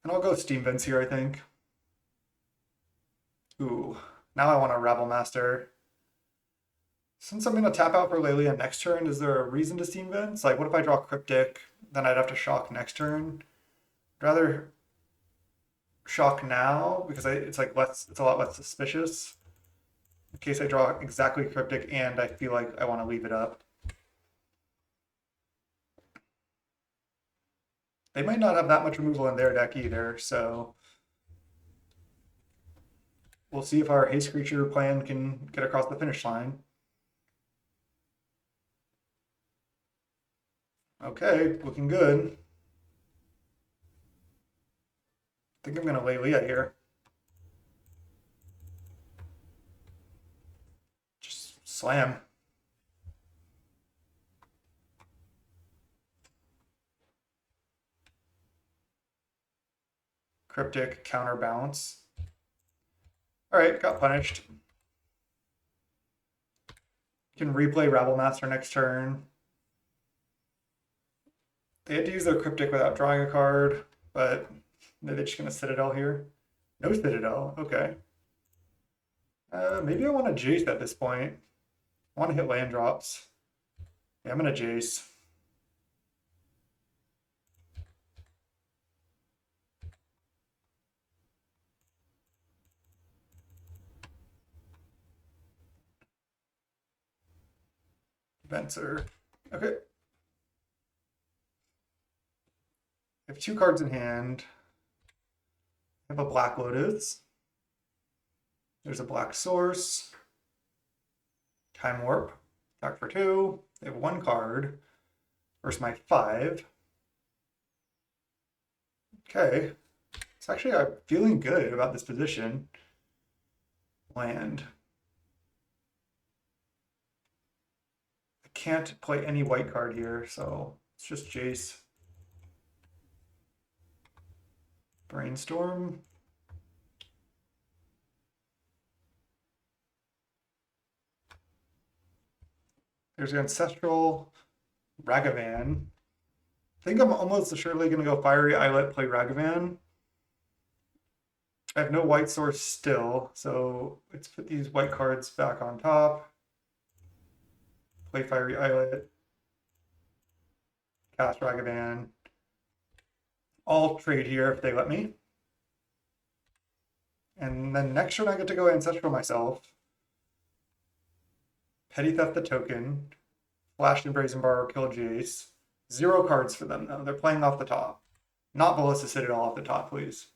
And I'll go Steam Vents here, I think. Ooh, now I want a Rabble Master. Since I'm going to tap out for Lelia next turn, is there a reason to Steam Vents? Like, what if I draw Cryptic? Then I'd have to shock next turn. I'd rather shock now because it's like it's a lot less suspicious. In case I draw exactly Cryptic and I feel like I want to leave it up. They might not have that much removal in their deck either, so we'll see if our haste creature plan can get across the finish line. Okay, looking good. I think I'm going to lay Leah here. Just slam. Cryptic, counterbalance. All right, got punished. Can replay Rabble Master next turn. They had to use their Cryptic without drawing a card, but they're just going to Citadel here. No Citadel, okay. Maybe I want to Jace at this point. I want to hit land drops. Yeah, I'm going to Jace. Venser. Okay. I have 2 cards in hand. I have a Black Lotus. There's a Black Source. Time Warp. Attack for 2. They have 1 card versus my 5. Okay. It's actually, I'm feeling good about this position. Land. I can't play any white card here, so it's just Jace. Brainstorm. There's the Ancestral Ragavan. I think I'm almost surely going to go Fiery Islet, play Ragavan. I have no white source still, so let's put these white cards back on top. Play Fiery Islet. Cast Ragavan. I'll trade here if they let me. And then next turn I get to go Ancestral myself. Petty Theft the token. Flash and Brazen Bar, kill Jace. 0 cards for them though. They're playing off the top. Not Ballista Citadel off the top, please.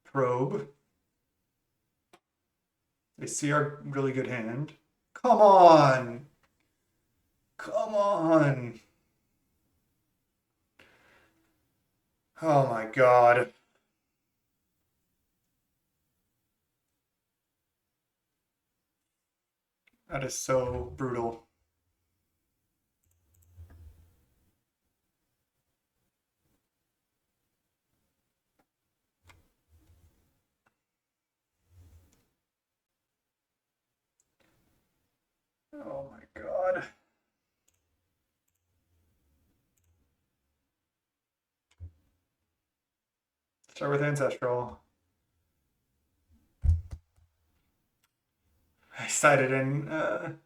Probe. They see our really good hand. Come on! Come on! Oh my god. That is so brutal. Oh my god. Start with Ancestral. I sided in, no,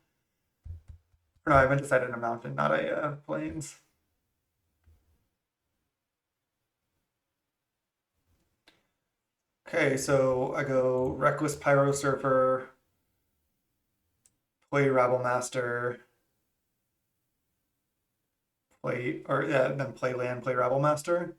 I meant to side in a mountain, not a plains. Okay, so I go Reckless Pyro Surfer, play Rabble Master, then play land, play Rabble Master.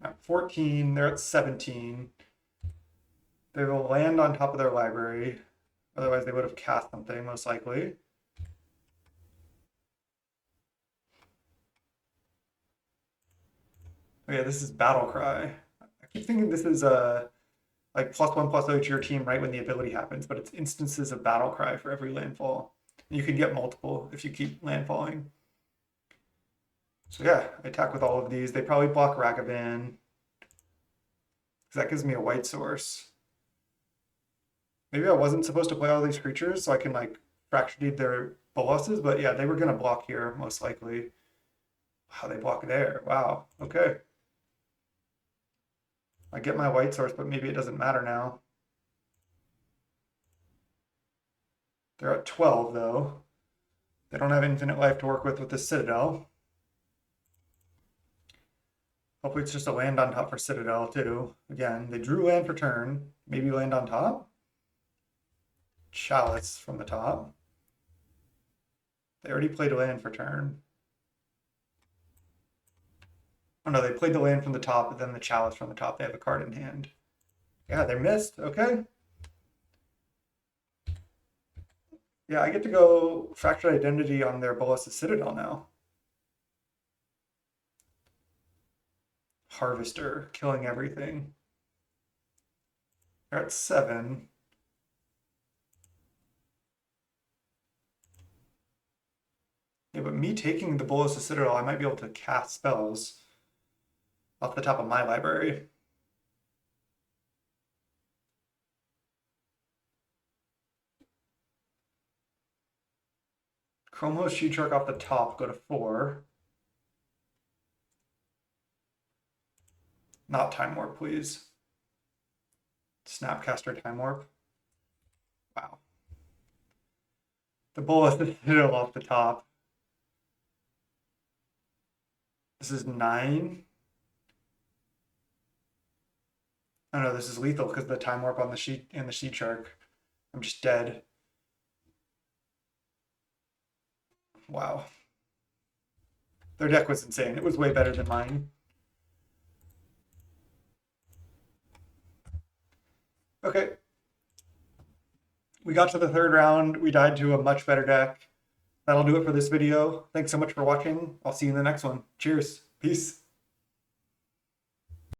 At 14, they're at 17. They will land on top of their library. Otherwise, they would have cast something, most likely. Oh yeah, this is Battle Cry. I keep thinking this is like +1/+0 to your team right when the ability happens, but it's instances of Battle Cry for every landfall. You can get multiple if you keep landfalling. So yeah, I attack with all of these. They probably block Ragavan, because that gives me a white source. Maybe I wasn't supposed to play all these creatures so I can like fracture deed their boluses, but yeah, they were gonna block here most likely. Wow, they block there. Wow. Okay. I get my white source, but maybe it doesn't matter now. They're at 12 though. They don't have infinite life to work with this Citadel. Hopefully it's just a land on top for Citadel too. Again, they drew land for turn. Maybe land on top. Chalice from the top. They already played a land for turn. Oh no, they played the land from the top, but then the chalice from the top. They have a card in hand. Yeah, they missed. Okay. Yeah, I get to go Fractured Identity on their Bolas' Citadel now. Harvester, killing everything. They're at 7. Yeah, but me taking the Bolas' Citadel, I might be able to cast spells off the top of my library. Chromos Sheet Shark off the top, go to 4. Not Time Warp, please. Snapcaster Time Warp. Wow. The Bolas Citadel off the top. This is 9. Oh no, this is lethal because the Time Warp on the sheet and the Sheet Shark. I'm just dead. Wow. Their deck was insane. It was way better than mine. Okay. We got to the third round. We died to a much better deck. That'll do it for this video. Thanks so much for watching. I'll see you in the next one. Cheers. Peace.